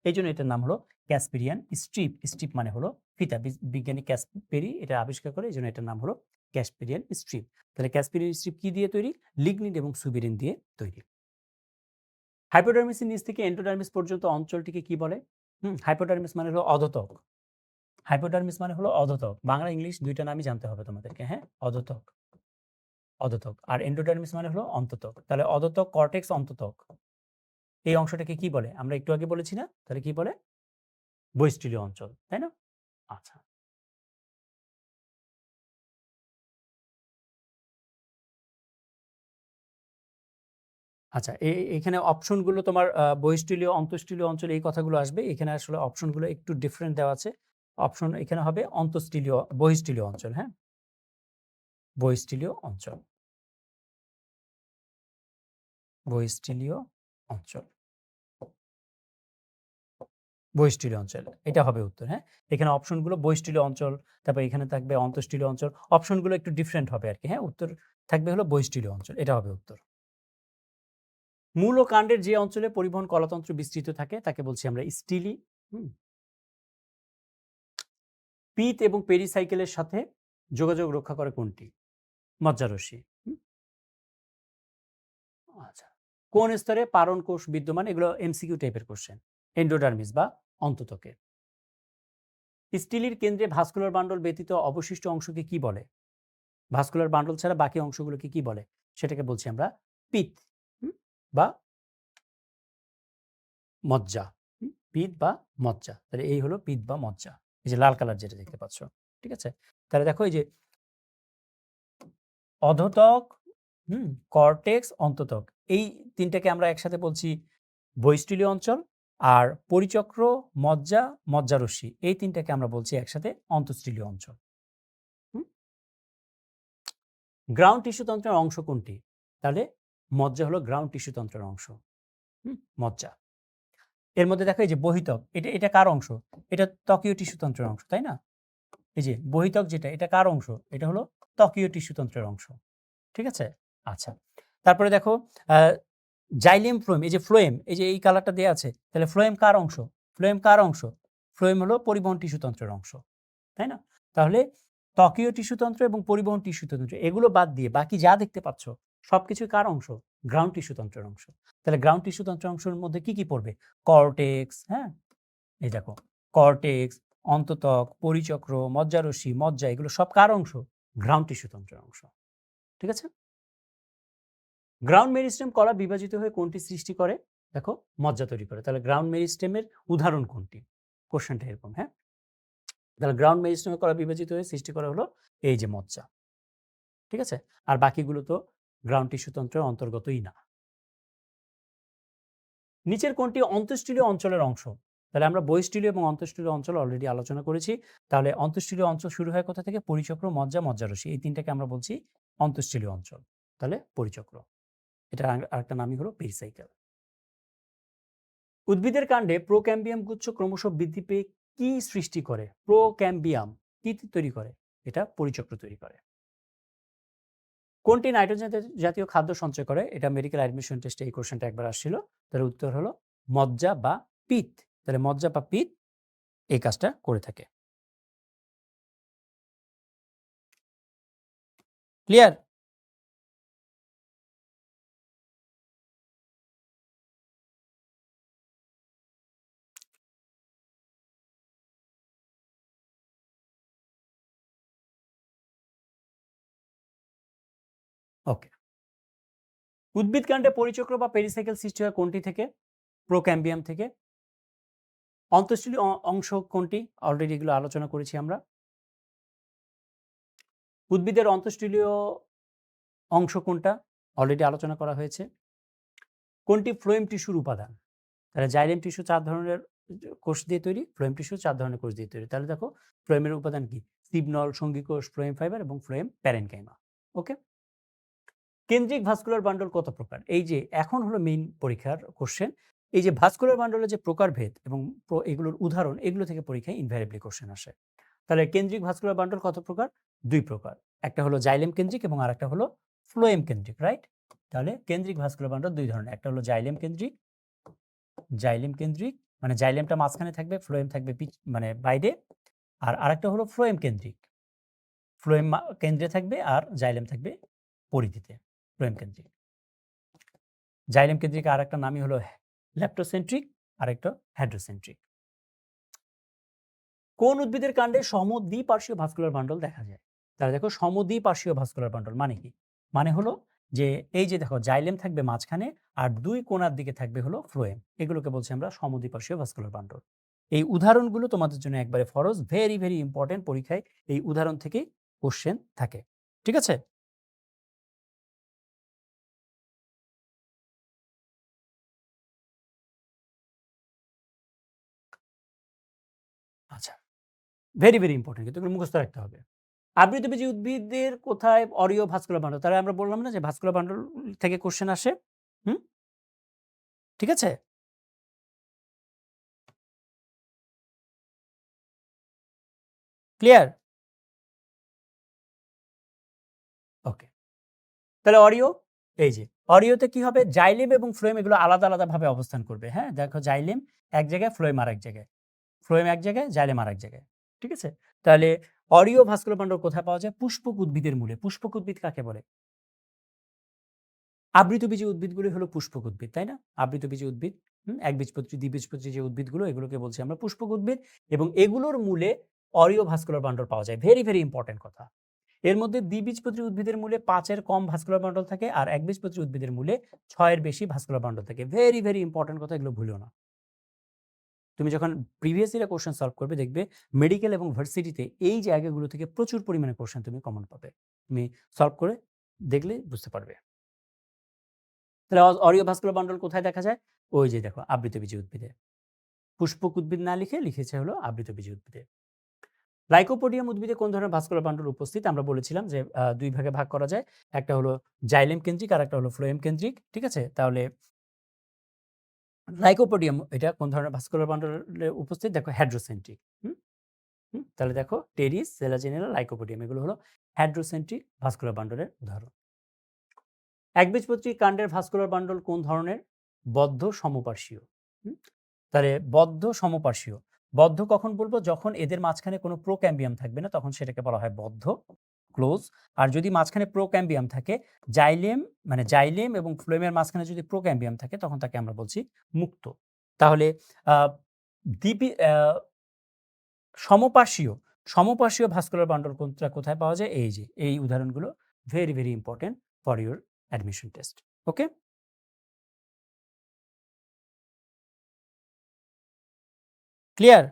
এই জন্য এটার নাম হলো ক্যাসপেরিয়ান স্ট্রিপ। স্ট্রিপ মানে হলো ফিতা। বিজ্ঞানী ক্যাসপেরি এটা আবিষ্কার করে, এই জন্য এটার নাম হলো ক্যাসপেরিয়ান স্ট্রিপ। তাহলে ক্যাসপেরিয়ান স্ট্রিপ কি দিয়ে তৈরি? লিগনিন এবং সুবিরিন দিয়ে তৈরি। হাইপোডার্মিসের নিচ থেকে এন্ডোডার্মিস পর্যন্ত অঞ্চলটিকে কি বলে? হাইপোডার্মিস মানে হলো অধোতক। হাইপোডার্মিস মানে হলো অধোতক। বাংলা ইংলিশ দুইটা নামই জানতে হবে তোমাদেরকে, হ্যাঁ? অধোতক, অধোতক। আর এন্ডোডার্মিস মানে হলো অন্ততক। তাহলে অধোতক, কর্টেক্স, অন্ততক। এই অংশটাকে কি বলে? আমরা একটু আগে বলেছি না? তাহলে কি বলে? বহিঃস্থলীয় অঞ্চল, তাই না? আচ্ছা। আচ্ছা, এখানে অপশনগুলো তোমার বহিঃস্থলীয়, অন্তঃস্থলীয় অঞ্চল এই কথাগুলো আসবে। এখানে আসলে অপশনগুলো একটু ডিফারেন্ট দেওয়া আছে। অপশন এখানে হবে বহিঃস্থলীয় অঞ্চল, হ্যাঁ? বহিঃস্থলীয় অঞ্চল। বহিঃস্থলীয় অঞ্চল। বহিঃস্থলীয় অঞ্চল। এটা হবে উত্তর, হ্যাঁ? এখানে অপশনগুলো বহিঃস্থলীয় অঞ্চল, তারপর এখানে থাকবে অন্তঃস্থলীয় অঞ্চল। অপশনগুলো একটু ডিফারেন্ট হবে আরকি, হ্যাঁ? উত্তর থাকবে হলো বহিঃস্থলীয় অঞ্চল। এটা হবে উত্তর। মূল ও কাণ্ডের যে অঞ্চলে পরিবহন কলাতন্ত্র বিস্তৃত থাকে তাকে বলছি আমরা স্টিলি। হুম? পিত এবং পেরিসাইকেলের সাথে যোগাযোগ রক্ষা করে কোনটি? মজ্জারশ্মি। আচ্ছা। কোন স্তরে পারণ কোষ বিদ্যমান? এগুলো এমসিকিউ টাইপের কোশ্চেন। এন্ডোডার্মিস বা অন্তত্বকে। স্টিলির কেন্দ্রে ভাস্কুলার বান্ডল ব্যতীত অবশিষ্ট অংশকে কি বলে? ভাস্কুলার বান্ডল ছাড়া বাকি অংশগুলোকে কি বলে? সেটাকে বলছি আমরা পিত, বা মজ্জা। পিত বা মজ্জা। তাহলে এই হলো পিত বা মজ্জা। এই যে লাল কালার যেটা দেখতে পাচ্ছ। ঠিক আছে? তাহলে দেখো এই যে অধোতক, কর্টেক্স, অন্ততক, এই তিনটাকে আমরা একসাথে বলছি বহিঃস্থলীয় অঞ্চল। আর পরিচক্র, মজ্জা, মজ্জারশ্মি এই তিনটাকে আমরা বলছি একসাথে অন্তঃস্থলীয় অঞ্চল। গ্রাউন্ড টিস্যু তন্ত্রের অংশ কোনটি? তাহলে মজ্জা হলো গ্রাউন্ড টিস্যু তন্ত্রের অংশ। মজ্জা। এর মধ্যে দেখো এই যে বহিতক, এটা এটা কার অংশ? এটা ত্বকীয় টিস্যু তন্ত্রের অংশ, তাই না? এই যে বহিতক যেটা, এটা কার অংশ? এটা হলো ত্বকীয় টিস্যু তন্ত্রের অংশ। ঠিক আছে? আচ্ছা। তারপরে দেখো জাইলেম ফ্লোয়েম, এই যে ফ্লোয়েম, এই যে এই কালারটা দেয়া আছে, তাহলে ফ্লোয়েম কার অংশ? ফ্লোয়েম কার অংশ? ফ্লোয়েম হলো পরিবহন টিস্যুতন্ত্রের অংশ, তাই না? তাহলে ত্বকীয় টিস্যুতন্ত্র এবং পরিবহন টিস্যুতন্ত্র এগুলো বাদ দিয়ে বাকি যা দেখতে পাচ্ছ সবকিছু কার অংশ? গ্রাউন্ড টিস্যুতন্ত্রের অংশ। তাহলে গ্রাউন্ড টিস্যুতন্ত্রের অংশের মধ্যে কি কি পড়বে? কর্টেক্স, হ্যাঁ? এই দেখো, কর্টেক্স, অন্ততক, পরিচক্র, মজ্জারশ্মি, মজ্জা এগুলো সব কার অংশ? গ্রাউন্ড টিস্যুতন্ত্রের অংশ। ঠিক আছে? গ্রাউন্ড মেরিস্টেম কলা বিভাজিত হয়ে কোনটি সৃষ্টি করে? দেখো, মজ্জা তৈরি করে। তাহলে গ্রাউন্ড মেরিস্টেমের উদাহরণ কোনটি? কোশ্চেনটা এরকম, হ্যাঁ? তাহলে গ্রাউন্ড মেরিস্টেমের কলা বিভাজিত হয়ে সৃষ্টি করা হলো এই যে মজ্জা। ঠিক আছে? আর বাকিগুলো তো গ্রাউন্ড টিস্যুতন্ত্রের অন্তর্গতই না। নিচের কোনটি অন্তঃস্থলীয় অঞ্চলের অংশ? তাহলে আমরা বহিঃস্থলীয় এবং অন্তঃস্থলীয় অঞ্চল অলরেডি আলোচনা করেছি। তাহলে অন্তঃস্থলীয় অঞ্চল শুরু হয় কোথা থেকে? পরিচক্র, মজ্জা, মজ্জারশ্মি এই তিনটাকে আমরা বলছি অন্তঃস্থলীয় অঞ্চল। তাহলে পরিচক্র। এটার আরেকটা নামই হলো পেরিসাইকেল। উদ্ভিদের কাণ্ডে প্রোক্যাম্বিয়াম গুচ্ছ ক্রমশ বৃদ্ধি পেয়ে কি সৃষ্টি করে? প্রোক্যাম্বিয়াম কি তৈরি করে? এটা পরিচক্র তৈরি করে। কোনটি নাইট্রোজেন জাতীয় খাদ্য সঞ্চয় করে? এটা মেডিকেল অ্যাডমিশন টেস্টে এই কোশ্চেনটা একবার আসছিল। তার উত্তর হলো মজ্জা বা পিত্ত। তাহলে মজ্জা বা পিত্ত এই কাজটা করে থাকে। ক্লিয়ার? ওকে। উদ্ভিদ কাণ্ডে পরিচক্র বা পেরিসাইকেল সৃষ্টি হয় কোনটি থেকে? প্রোক্যাম্বিয়াম থেকে। অন্তঃস্থলীয় অংশ কোনটি? অলরেডি এগুলো আলোচনা করেছি আমরা। উদ্ভিদের অন্তঃস্থলীয় অংশ কোনটা? অলরেডি আলোচনা করা হয়েছে। কোনটি ফ্লোয়েম টিস্যুর উপাদান? তাহলে জাইলেম টিস্যু 4 ধরনের কোষ দিয়ে তৈরি, ফ্লোয়েম টিস্যু 4 ধরনের কোষ দিয়ে তৈরি। তাহলে দেখো ফ্লোয়েমের উপাদান কি? সিবনল, সঙ্গী কোষ, ফ্লোয়েম ফাইবার এবং ফ্লোয়েম প্যারেনকাইমা। ওকে? কেন্দ্রিক ভাস্কুলার বান্ডল কত প্রকার? এই যে এখন হলো মেইন পরীক্ষার কোশ্চেন। এই যে ভাস্কুলার বান্ডলের যে প্রকারভেদ এবং এগুলোর উদাহরণ, এগুলো থেকে পরীক্ষায় ইনভ্যারিয়েবলি কোশ্চেন আসে। তাহলে কেন্দ্রিক ভাস্কুলার বান্ডল কত প্রকার? 2 প্রকার। একটা হলো জাইলেম কেন্দ্রিক এবং আরেকটা হলো ফ্লোয়েম কেন্দ্রিক, রাইট? তাহলে কেন্দ্রিক ভাস্কুলার বান্ডল 2 ধরনের। একটা হলো জাইলেম কেন্দ্রিক মানে জাইলেমটা মাঝখানে থাকবে, ফ্লোয়েম থাকবে মানে বাইরে, আর আরেকটা হলো ফ্লোয়েম কেন্দ্রিক। ফ্লোয়েম কেন্দ্রে থাকবে আর জাইলেম থাকবে পরিধিতে, ফ্লোয়েম কেন্দ্রিক। জাইলেম কেন্দ্রিক আর একটা নামই হলো ল্যাপ্টোসেন্ট্রিক, আরেকটা হাইড্রোসেন্ট্রিক। কোন উদ্ভিদের কাণ্ডে সমদ্বিপার্শ্বীয় ভাস্কুলার বান্ডল দেখা যায়? তাহলে দেখো সমদ্বিপার্শ্বীয় ভাস্কুলার বান্ডল মানে কি? মানে হলো যে এই যে দেখো জাইলেম থাকবে মাঝখানে আর দুই কোণার দিকে থাকবে হলো ফ্লোয়েম। এগুলোকে বলছি আমরা সমদ্বিপার্শ্বীয় ভাস্কুলার বান্ডল। এই উদাহরণগুলো তোমাদের জন্য একবারে ফরজ, ভেরি ভেরি ইম্পর্টেন্ট। পরীক্ষায় এই উদাহরণ থেকেই কোশ্চেন থাকে। ঠিক আছে? আচ্ছা, ভেরি ভেরি ইম্পর্টেন্ট, কিন্তু এগুলো মুখস্থ রাখতে হবে। আবৃতবীজী উদ্ভিদের কোথায় অরীয় ভাস্কুলার বান্ডল? তাহলে আমরা বললাম না যে ভাস্কুলার বান্ডল থেকে কোশ্চেন আসে। হুম, ঠিক আছে? ক্লিয়ার? ওকে। তাহলে অরিও, এই যে অরিওতে কি হবে? জাইলেম এবং ফ্লোয়েম এগুলো আলাদা আলাদাভাবে অবস্থান করবে। হ্যাঁ, দেখো জাইলেম এক জায়গায়, ফ্লোয়েম আরেক জায়গায়। ফ্লোয়েম এক জায়গায়, জাইলেম আরেক জায়গায়। ঠিক আছে? তাহলে অরিও ভাস্কুলার বান্ডল কোথায় পাওয়া যায়? পুষ্পক উদ্ভিদের মূলে। পুষ্পক উদ্ভিদ কাকে বলে? আবৃতবীজী উদ্ভিদগুলো হলো পুষ্পক উদ্ভিদ, তাই না? আবৃতবীজী উদ্ভিদ, একবীজপত্রী, দ্বিবীজপত্রী যে উদ্ভিদগুলো, এগুলোকে বলছি আমরা পুষ্পক উদ্ভিদ, এবং এগুলোর মূলে অরিও ভাস্কুলার বান্ডল পাওয়া যায়। ভেরি ভেরি ইম্পর্টেন্ট কথা। এর মধ্যে দ্বিবীজপত্রী উদ্ভিদের মূলে ৫ এর কম ভাস্কুলার বান্ডল থাকে, আর একবীজপত্রী উদ্ভিদের মূলে ৬ এর বেশি ভাস্কুলার বান্ডল থাকে। ভেরি ভেরি ইম্পর্টেন্ট কথা, এগুলো ভুলিও না। তুমি যখন প্রিভিয়াস ইয়ারে কোশ্চেন সলভ করবে, দেখবে মেডিকেল এবং ভার্সিটিতে এই জায়গাগুলো থেকে প্রচুর পরিমাণে কোশ্চেন তুমি কমন পাবে। তুমি সলভ করে দেখলে বুঝতে পারবে। তাহলে অরিও ভাস্কুলার বান্ডল কোথায় দেখা যায়? ওই যে দেখো আবৃতবীজী উদ্ভিদে। পুষ্পক উদ্ভিদ না লিখে লিখেছে হলো আবৃতবীজী উদ্ভিদে। লাইকোপোডিয়াম উদ্ভিদে কোন ধরনের ভাস্কুলার বান্ডল উপস্থিত? আমরা বলেছিলাম যে ২ ভাগে ভাগ করা যায়। একটা হলো জাইলেম কেন্দ্রিক আর একটা হলো ফ্লোয়েম কেন্দ্রিক। ঠিক আছে? তাহলে লাইকোপোডিয়াম এটা কোন ধরনের ভাস্কুলার বান্ডলে উপস্থিত? দেখো হাইড্রোসেন্ট্রিক। হুম? হুম? তাহলে দেখো টেরিস, সেলাজিনেলা, লাইকোপোডিয়াম এগুলো হলো হাইড্রোসেন্ট্রিক ভাস্কুলার বান্ডলের উদাহরণ। একবীজপত্রী কাণ্ডের ভাস্কুলার বান্ডল কোন ধরনের? বদ্ধ সমপার্শ্বীয়। হুম? তাহলে বদ্ধ সমপার্শ্বীয়। বদ্ধ কখন বলবো? যখন এদের মাঝখানে কোনো প্রোক্যাম্বিয়াম থাকবে না, তখন সেটাকে বলা হয় বদ্ধ, ক্লোজ। আর যদি মাঝখানে প্রোক্যাম্বিয়াম থাকে, জাইলেম মানে জাইলেম এবং ফ্লোয়েমের মাঝখানে যদি প্রোক্যাম্বিয়াম থাকে, তখন তাকে আমরা বলছি মুক্ত। তাহলে আহ, দ্বিবি সমপার্শ্বীয় সমপার্শ্বীয় ভাস্কুলার বান্ডল কোনটা কোথায় পাওয়া যায়? এই যে এই উদাহরণগুলো very very important for your admission test. Okay, clear?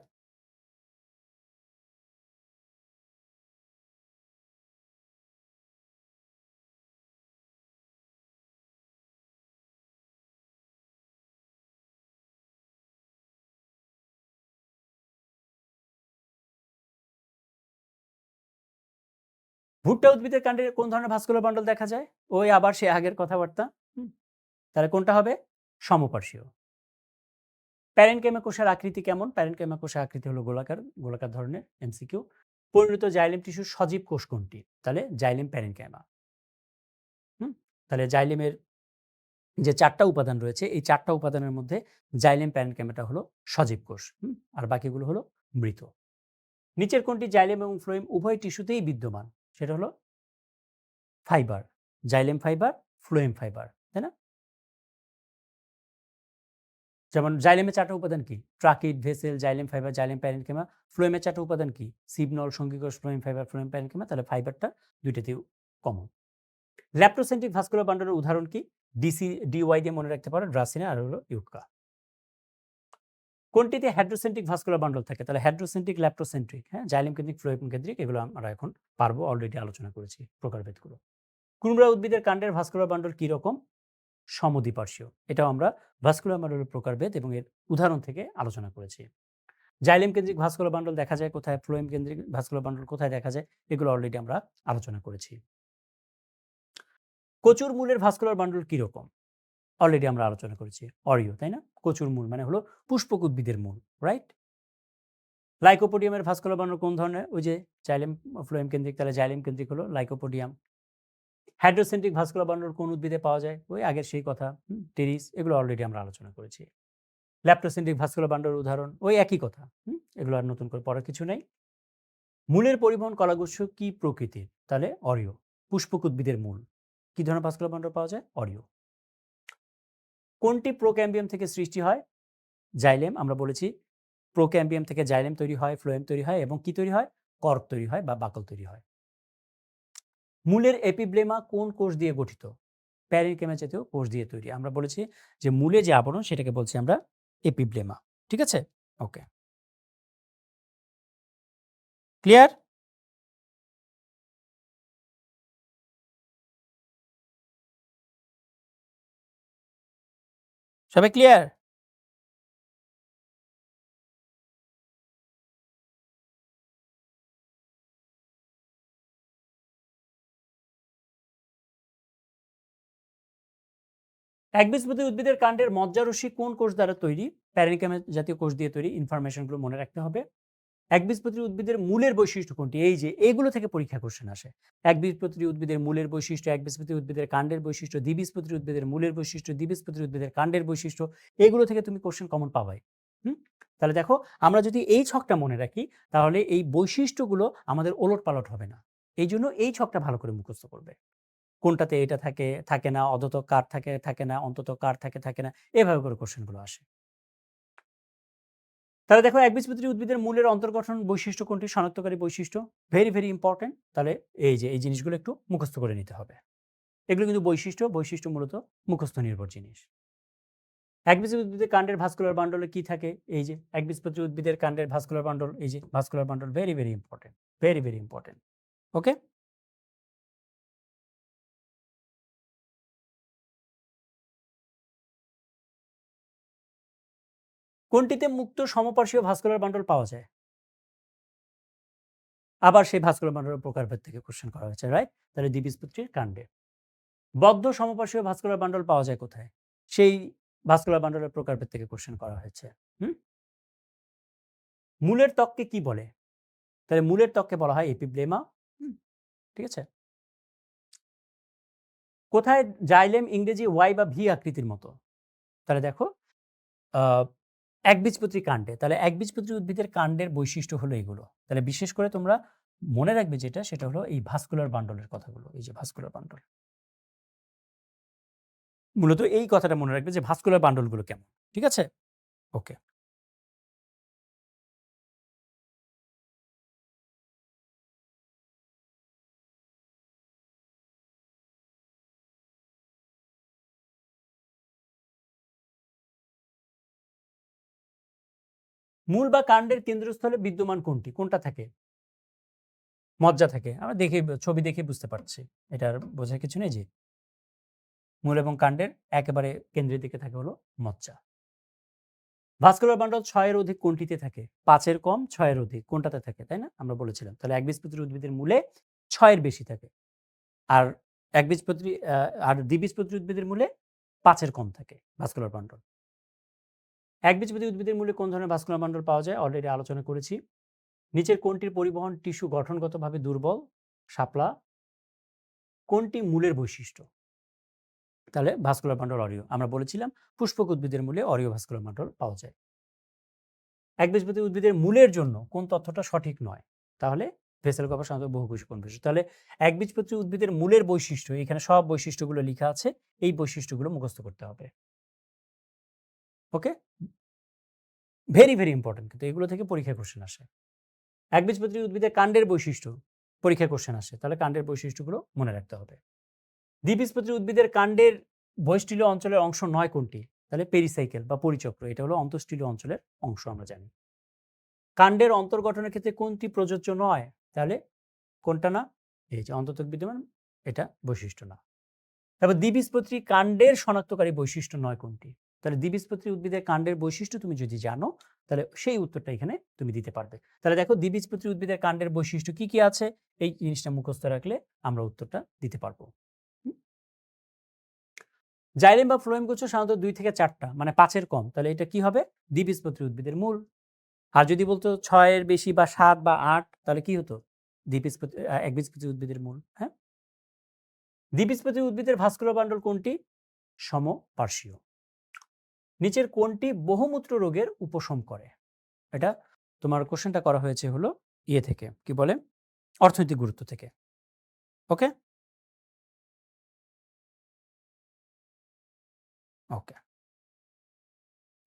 ভুট্টা উদ্ভিদের কাণ্ডে কোন ধরনের ভাস্কুলার বান্ডল দেখা যায়? ওই আবার সে আগের কথাবার্তা। হুম, তাহলে কোনটা হবে? সমপার্শ্বীয়। প্যারেনকাইমা কোষের আকৃতি কেমন? প্যারেনকাইমা কোষের আকৃতি হলো গোলাকার, গোলাকার ধরনের। এমসিকিউ। পরিণত জাইলেম টিস্যুর সজীব কোষ কোনটি? তাহলে জাইলেম প্যারেনকাইমা। হুম, তাহলে জাইলেমের যে ৪ টা উপাদান রয়েছে, এই ৪ টা উপাদানের মধ্যে জাইলেম প্যারেনকাইমাটা হলো সজীব কোষ। আর বাকিগুলো হলো মৃত। নিচের কোনটি জাইলেম এবং ফ্লোয়েম উভয় টিস্যুতেই বিদ্যমান? সেটা হলো fibre. Xylem fibre, phloem fibre, তাই না? যেমন জাইলেমের ৪ টা উপাদান কি? Tracheid, vessel, xylem fibre, xylem parenchyma. ফ্লোয়েমের 4 টা উপাদান কি? সিবনল, সঙ্গীকোষ, ফ্লোয়েম ফাইবার, ফ্লোয়েম প্যারেনকিমা। তাহলে ফাইবারটা ২ টাতেই কমন। ল্যাপ্টোসেন্ট্রিক ভাস্কুলার বান্ডলের উদাহরণ কি? ডিওয়াই দিয়ে মনে রাখতে পারো, ড্রাসিনা আর হলো ইউটকা। কোনটিতে হাইড্রোসেন্ট্রিক ভাস্কুলার বান্ডল থাকে? তাহলে হাইড্রোসেন্ট্রিক, ল্যাপ্টোসেন্ট্রিক, হ্যাঁ? জাইলেম কেন্দ্রিক, ফ্লোয়েম কেন্দ্রিক, এগুলো আমরা এখন পারবো, অলরেডি আলোচনা করেছি প্রকারভেদগুলো। কুমড়া উদ্ভিদের কাণ্ডের ভাস্কুলার বান্ডল কি রকম? সমদ্বিপার্শ্বীয়। এটাও আমরা ভাস্কুলার বান্ডলের প্রকারভেদ এবং এর উদাহরণ থেকে আলোচনা করেছি। জাইলেম কেন্দ্রিক ভাস্কুলার বান্ডল দেখা যায় কোথায়? ফ্লোয়েম কেন্দ্রিক ভাস্কুলার বান্ডল কোথায় দেখা যায়? এগুলো অলরেডি আমরা আলোচনা করেছি। কচুর মূলের ভাস্কুলার বান্ডল কি রকম? অলরেডি আমরা আলোচনা করেছি। অরিও, তাই না? কচুর মূল মানে হলো পুষ্পক উদ্ভিদের মূল, রাইট? লাইকোপোডিয়ামের ভাস্কুলার বান্ডল কোন ধরনের? ওই যে জাইলেম ফ্লোয়েম কেন্দ্রিক, তাহলে জাইলেম কেন্দ্রিক হলো লাইকোপোডিয়াম। হাইড্রোসেন্ট্রিক ভাস্কুলার বান্ডল কোন উদ্ভিদে পাওয়া যায়? ওই আগের সেই কথা, টেরিস, এগুলো অলরেডি আমরা আলোচনা করেছি। ল্যাপ্টোসেন্ট্রিক ভাস্কুলার বান্ডল উদাহরণ ওই একই কথা। এগুলো আর নতুন করে পড়ার কিছু নাই। মূলের পরিবহন কলাগুচ্ছ কি প্রকৃতির? তাহলে অরীয়। পুষ্পক উদ্ভিদের মূল। কি ধরনের ভাস্কুলার বান্ডল পাওয়া যায়? অরীয়। কোনটি প্রোক্যাম্বিয়াম থেকে সৃষ্টি হয়? জাইলেম। আমরা বলেছি প্রোক্যাম্বিয়াম থেকে জাইলেম তৈরি হয়, ফ্লোয়েম তৈরি হয় এবং কি তৈরি হয়? কর্ক তৈরি হয় বা বাকল তৈরি হয়। মূলের এপিব্লেমা কোন কোষ দিয়ে গঠিত? প্যারেনকিমা জাতীয় কোষ দিয়ে তৈরি। আমরা বলেছি যে মূলে যে আবরণ সেটাকে বলছি আমরা এপিব্লেমা। ঠিক আছে? ওকে। ক্লিয়ার? সবাই ক্লিয়ার? একবীজপত্রী উদ্ভিদের কাণ্ডের মজ্জারশ্মি কোন কোষ দ্বারা তৈরি? প্যারেনকিমা জাতীয় কোষ দিয়ে তৈরি। ইনফরমেশনগুলো মনে রাখতে হবে। একবীজপত্রী উদ্ভিদের মূলের বৈশিষ্ট্য কোনটি? এই যে এগুলো থেকে পরীক্ষা কোশ্চেন আসে। একবীজপত্রী উদ্ভিদের মূলের বৈশিষ্ট্য, একবীজপত্রী উদ্ভিদের কাণ্ডের বৈশিষ্ট্য, দ্বিবীজপত্রী উদ্ভিদের মূলের বৈশিষ্ট্য, দ্বিবীজপত্রী উদ্ভিদের কাণ্ডের বৈশিষ্ট্য, এগুলো থেকে তুমি কোশ্চেন কমন পাবাই। তাহলে দেখো আমরা যদি এই ছকটা মনে রাখি তাহলে এই বৈশিষ্ট্যগুলো আমাদের ওলটপালট হবে না। এই জন্য এই ছকটা ভালো করে মুখস্থ করবে। কোনটাতে এটা থাকে, থাকে না, অন্তত কার থাকে, থাকে না, অন্তত কার থাকে, থাকে না, এভাবে করে কোশ্চেনগুলো আসে। তাহলে দেখো একবীজপত্রী উদ্ভিদের মূলের অন্তর্গঠন বৈশিষ্ট্য কোনটি? শনাক্তকারী বৈশিষ্ট্য। Very very important. তাহলে এই যে এই জিনিসগুলো একটু মুখস্থ করে নিতে হবে। এগুলো কিন্তু বৈশিষ্ট্য মূলত মুখস্থ নির্ভর জিনিস। একবীজপত্রী উদ্ভিদের কাণ্ডের ভাস্কুলার বান্ডলে কি থাকে? এই যে একবীজপত্রী উদ্ভিদের কাণ্ডের ভাস্কুলার বান্ডল, এই যে vascular bundle, very very important, very very important. Okay. কোনটিতে মুক্ত সমপার্শ্বীয় ভাস্কুলার বান্ডল পাওয়া যায়? আবার সেই ভাস্কুলার বান্ডলের প্রকারভেদ থেকে কোশ্চেন করা হয়েছে, রাইট? তাহলে দ্বিবীজপত্রীর কাণ্ডে। বদ্ধ সমপার্শ্বীয় ভাস্কুলার বান্ডল পাওয়া যায় কোথায়? সেই ভাস্কুলার বান্ডলের প্রকারভেদ থেকে কোশ্চেন করা হয়েছে। হুম? মূলের ত্বককে কি বলে? তাহলে মূলের ত্বককে বলা হয় এপিব্লেমা। ঠিক আছে? কোথায় জাইলেম ইংরেজি ওয়াই বা ভি আকৃতির মতো? তাহলে দেখো একবীজপত্রী কাণ্ডে। তাহলে একবীজপত্রী উদ্ভিদের কাণ্ডের বৈশিষ্ট্য হলো এগুলো। তাহলে বিশেষ করে তোমরা মনে রাখবে যেটা সেটা হলো এই ভাস্কুলার বান্ডলের কথাগুলো। এই যে ভাস্কুলার বান্ডল। মূলত এই কথাটা মনে রাখবে যে ভাস্কুলার বান্ডলগুলো কেমন। ঠিক আছে? ওকে। মূল বা কাণ্ডের কেন্দ্রস্থলে বিদ্যমান কোনটি? কোনটা থাকে? মজ্জা থাকে। আমরা দেখে ছবি দেখে বুঝতে পারছি। এটার বোঝার কিছু নেই যে মূল এবং কাণ্ডের একেবারে কেন্দ্রের দিকে থাকে হলো মজ্জা। ভাস্কুলার বান্ডল ৬ এর অধিক কোনটিতে থাকে? ৫ এর কম, ৬ এর অধিক কোনটাতে থাকে? তাই না? আমরা বলেছিলাম। তাহলে একবীজপত্রী উদ্ভিদের মূলে ৬ এর বেশি থাকে। আর একবীজপত্রী আর দ্বিবীজপত্রী উদ্ভিদের মূলে ৫ এর কম থাকে ভাস্কুলার বান্ডল। একবীজপত্রী উদ্ভিদের মূলে কোন ধরনের ভাস্কুলার বান্ডল পাওয়া যায়? অলরেডি আলোচনা করেছি। নিচের কোনটির পরিবহন টিস্যু গঠনগতভাবে দুর্বল? শাপলা। কোনটি মূলের বৈশিষ্ট্য? তাহলে ভাস্কুলার বান্ডল অরীয়। আমরা বলেছিলাম পুষ্পক উদ্ভিদের মূলে অরীয় ভাস্কুলার বান্ডল পাওয়া যায়। একবীজপত্রী উদ্ভিদের মূলের জন্য কোন তথ্যটা সঠিক নয়? তাহলে ভেসেল কভার সাধারণত বহুকোষী কোষবিশিষ্ট। তাহলে একবীজপত্রী উদ্ভিদের মূলের বৈশিষ্ট্য, এখানে সব বৈশিষ্ট্যগুলো লিখা আছে। এই বৈশিষ্ট্যগুলো মুখস্থ করতে হবে। ওকে? ভেরি ভেরি ইম্পর্টেন্ট, কিন্তু এগুলো থেকে পরীক্ষায় কোশ্চেন আসে। একবীজপত্রী উদ্ভিদের কাণ্ডের বৈশিষ্ট্য পরীক্ষায় কোশ্চেন আসে। তাহলে কাণ্ডের বৈশিষ্ট্যগুলো মনে রাখতে হবে। দ্বিবীজপত্রী উদ্ভিদের কাণ্ডের বহিঃস্থলীয় অঞ্চলের অংশ নয় কোনটি? তাহলে পেরিসাইকেল বা পরিচক্র, এটা হলো অন্তঃস্থলীয় অঞ্চলের অংশ আমরা জানি। কাণ্ডের অন্তর্গঠনের ক্ষেত্রে কোনটি প্রযোজ্য নয়? তাহলে কোনটা না? এই যে অন্তর্তক বিদ্যমান, এটা বৈশিষ্ট্য না। তারপর দ্বিবীজপত্রী কাণ্ডের শনাক্তকারী বৈশিষ্ট্য নয় কোনটি? তাহলে দ্বিবীজপত্রী উদ্ভিদের কাণ্ডের বৈশিষ্ট্য তুমি যদি জানো তাহলে সেই উত্তরটা এখানে তুমি দিতে পারবে। তাহলে দেখো দ্বিবীজপত্রী উদ্ভিদের কাণ্ডের বৈশিষ্ট্য কি কি আছে, এই জিনিসটা মুখস্থ রাখলে আমরা উত্তরটা দিতে পারবো। জাইলেম বা ফ্লোয়েম গুচ্ছ সাধারণত ২ থেকে ৪টা, মানে ৫ এর কম। তাহলে এটা কি হবে? দ্বিবীজপত্রী উদ্ভিদের মূল। আর যদি বলতো ৬ এর বেশি বা ৭ বা ৮ তাহলে কি হতো? একবীজপত্রী উদ্ভিদের মূল। হ্যাঁ? দ্বিবীজপত্রী উদ্ভিদের ভাস্কুলার বান্ডল কোনটি? সমপার্শ্বীয়। নিচের কোনটি বহুমূত্র রোগের উপশম করে? এটা তোমার কোশ্চেনটা করা হয়েছে হলো ইয়ে থেকে, কি বলে? অর্থনৈতিক গুরুত্ব থেকে। ওকে? ওকে।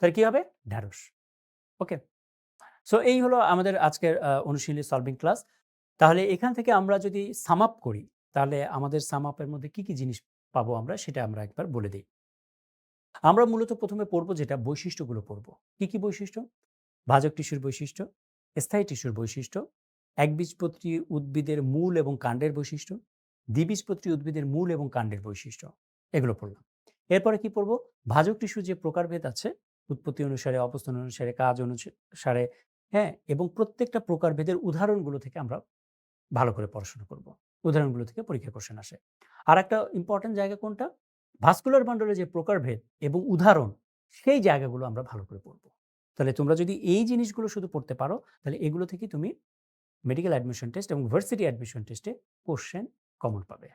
তাহলে কি হবে? ঢ্যাঁড়স। ওকে? সো এই হলো আমাদের আজকের অনুশীলনী সলভিং ক্লাস। তাহলে এখান থেকে আমরা যদি সাম আপ করি, তাহলে আমাদের সাম আপ এর মধ্যে কি জিনিস পাবো আমরা সেটা আমরা একবার বলে দেই। আমরা মূলত ১ম এ পড়ব যেটা বৈশিষ্ট্যগুলো পড়ব। কি বৈশিষ্ট্য? ভাজক টিস্যুর বৈশিষ্ট্য, স্থায়ী টিস্যুর বৈশিষ্ট্য, একবীজপত্রী উদ্ভিদের মূল এবং কাণ্ডের বৈশিষ্ট্য, দ্বিবীজপত্রী উদ্ভিদের মূল এবং কাণ্ডের বৈশিষ্ট্য। এগুলো পড়লাম। এরপরে কি পড়ব? ভাজক টিস্যুর যে প্রকারভেদ আছে, উৎপত্তি অনুসারে, অবস্থান অনুসারে, কাজ অনুসারে, হ্যাঁ? এবং প্রত্যেকটা প্রকারভেদের উদাহরণগুলো থেকে আমরা ভালো করে পড়াশোনা করব। উদাহরণগুলো থেকে পরীক্ষার কোশ্চেন আসে। আরেকটা ইম্পোর্টেন্ট জায়গা কোনটা? ভাস্কুলার বান্ডলের যে প্রকারভেদ এবং উদাহরণ, সেই জায়গাগুলো আমরা ভালো করে পড়ব। তাহলে তোমরা যদি এই জিনিসগুলো শুধু পড়তে পারো, তাহলে এগুলো থেকেই তুমি মেডিকেল অ্যাডমিশন টেস্ট এবং ভার্সিটি অ্যাডমিশন টেস্টে কোশ্চেন কমন পাবে।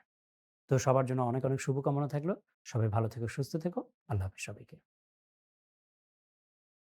তো সবার জন্য অনেক শুভকামনা থাকলো। সবাই ভালো থেকো, সুস্থ থেকো। আল্লাহ হাফেজ সবাইকে।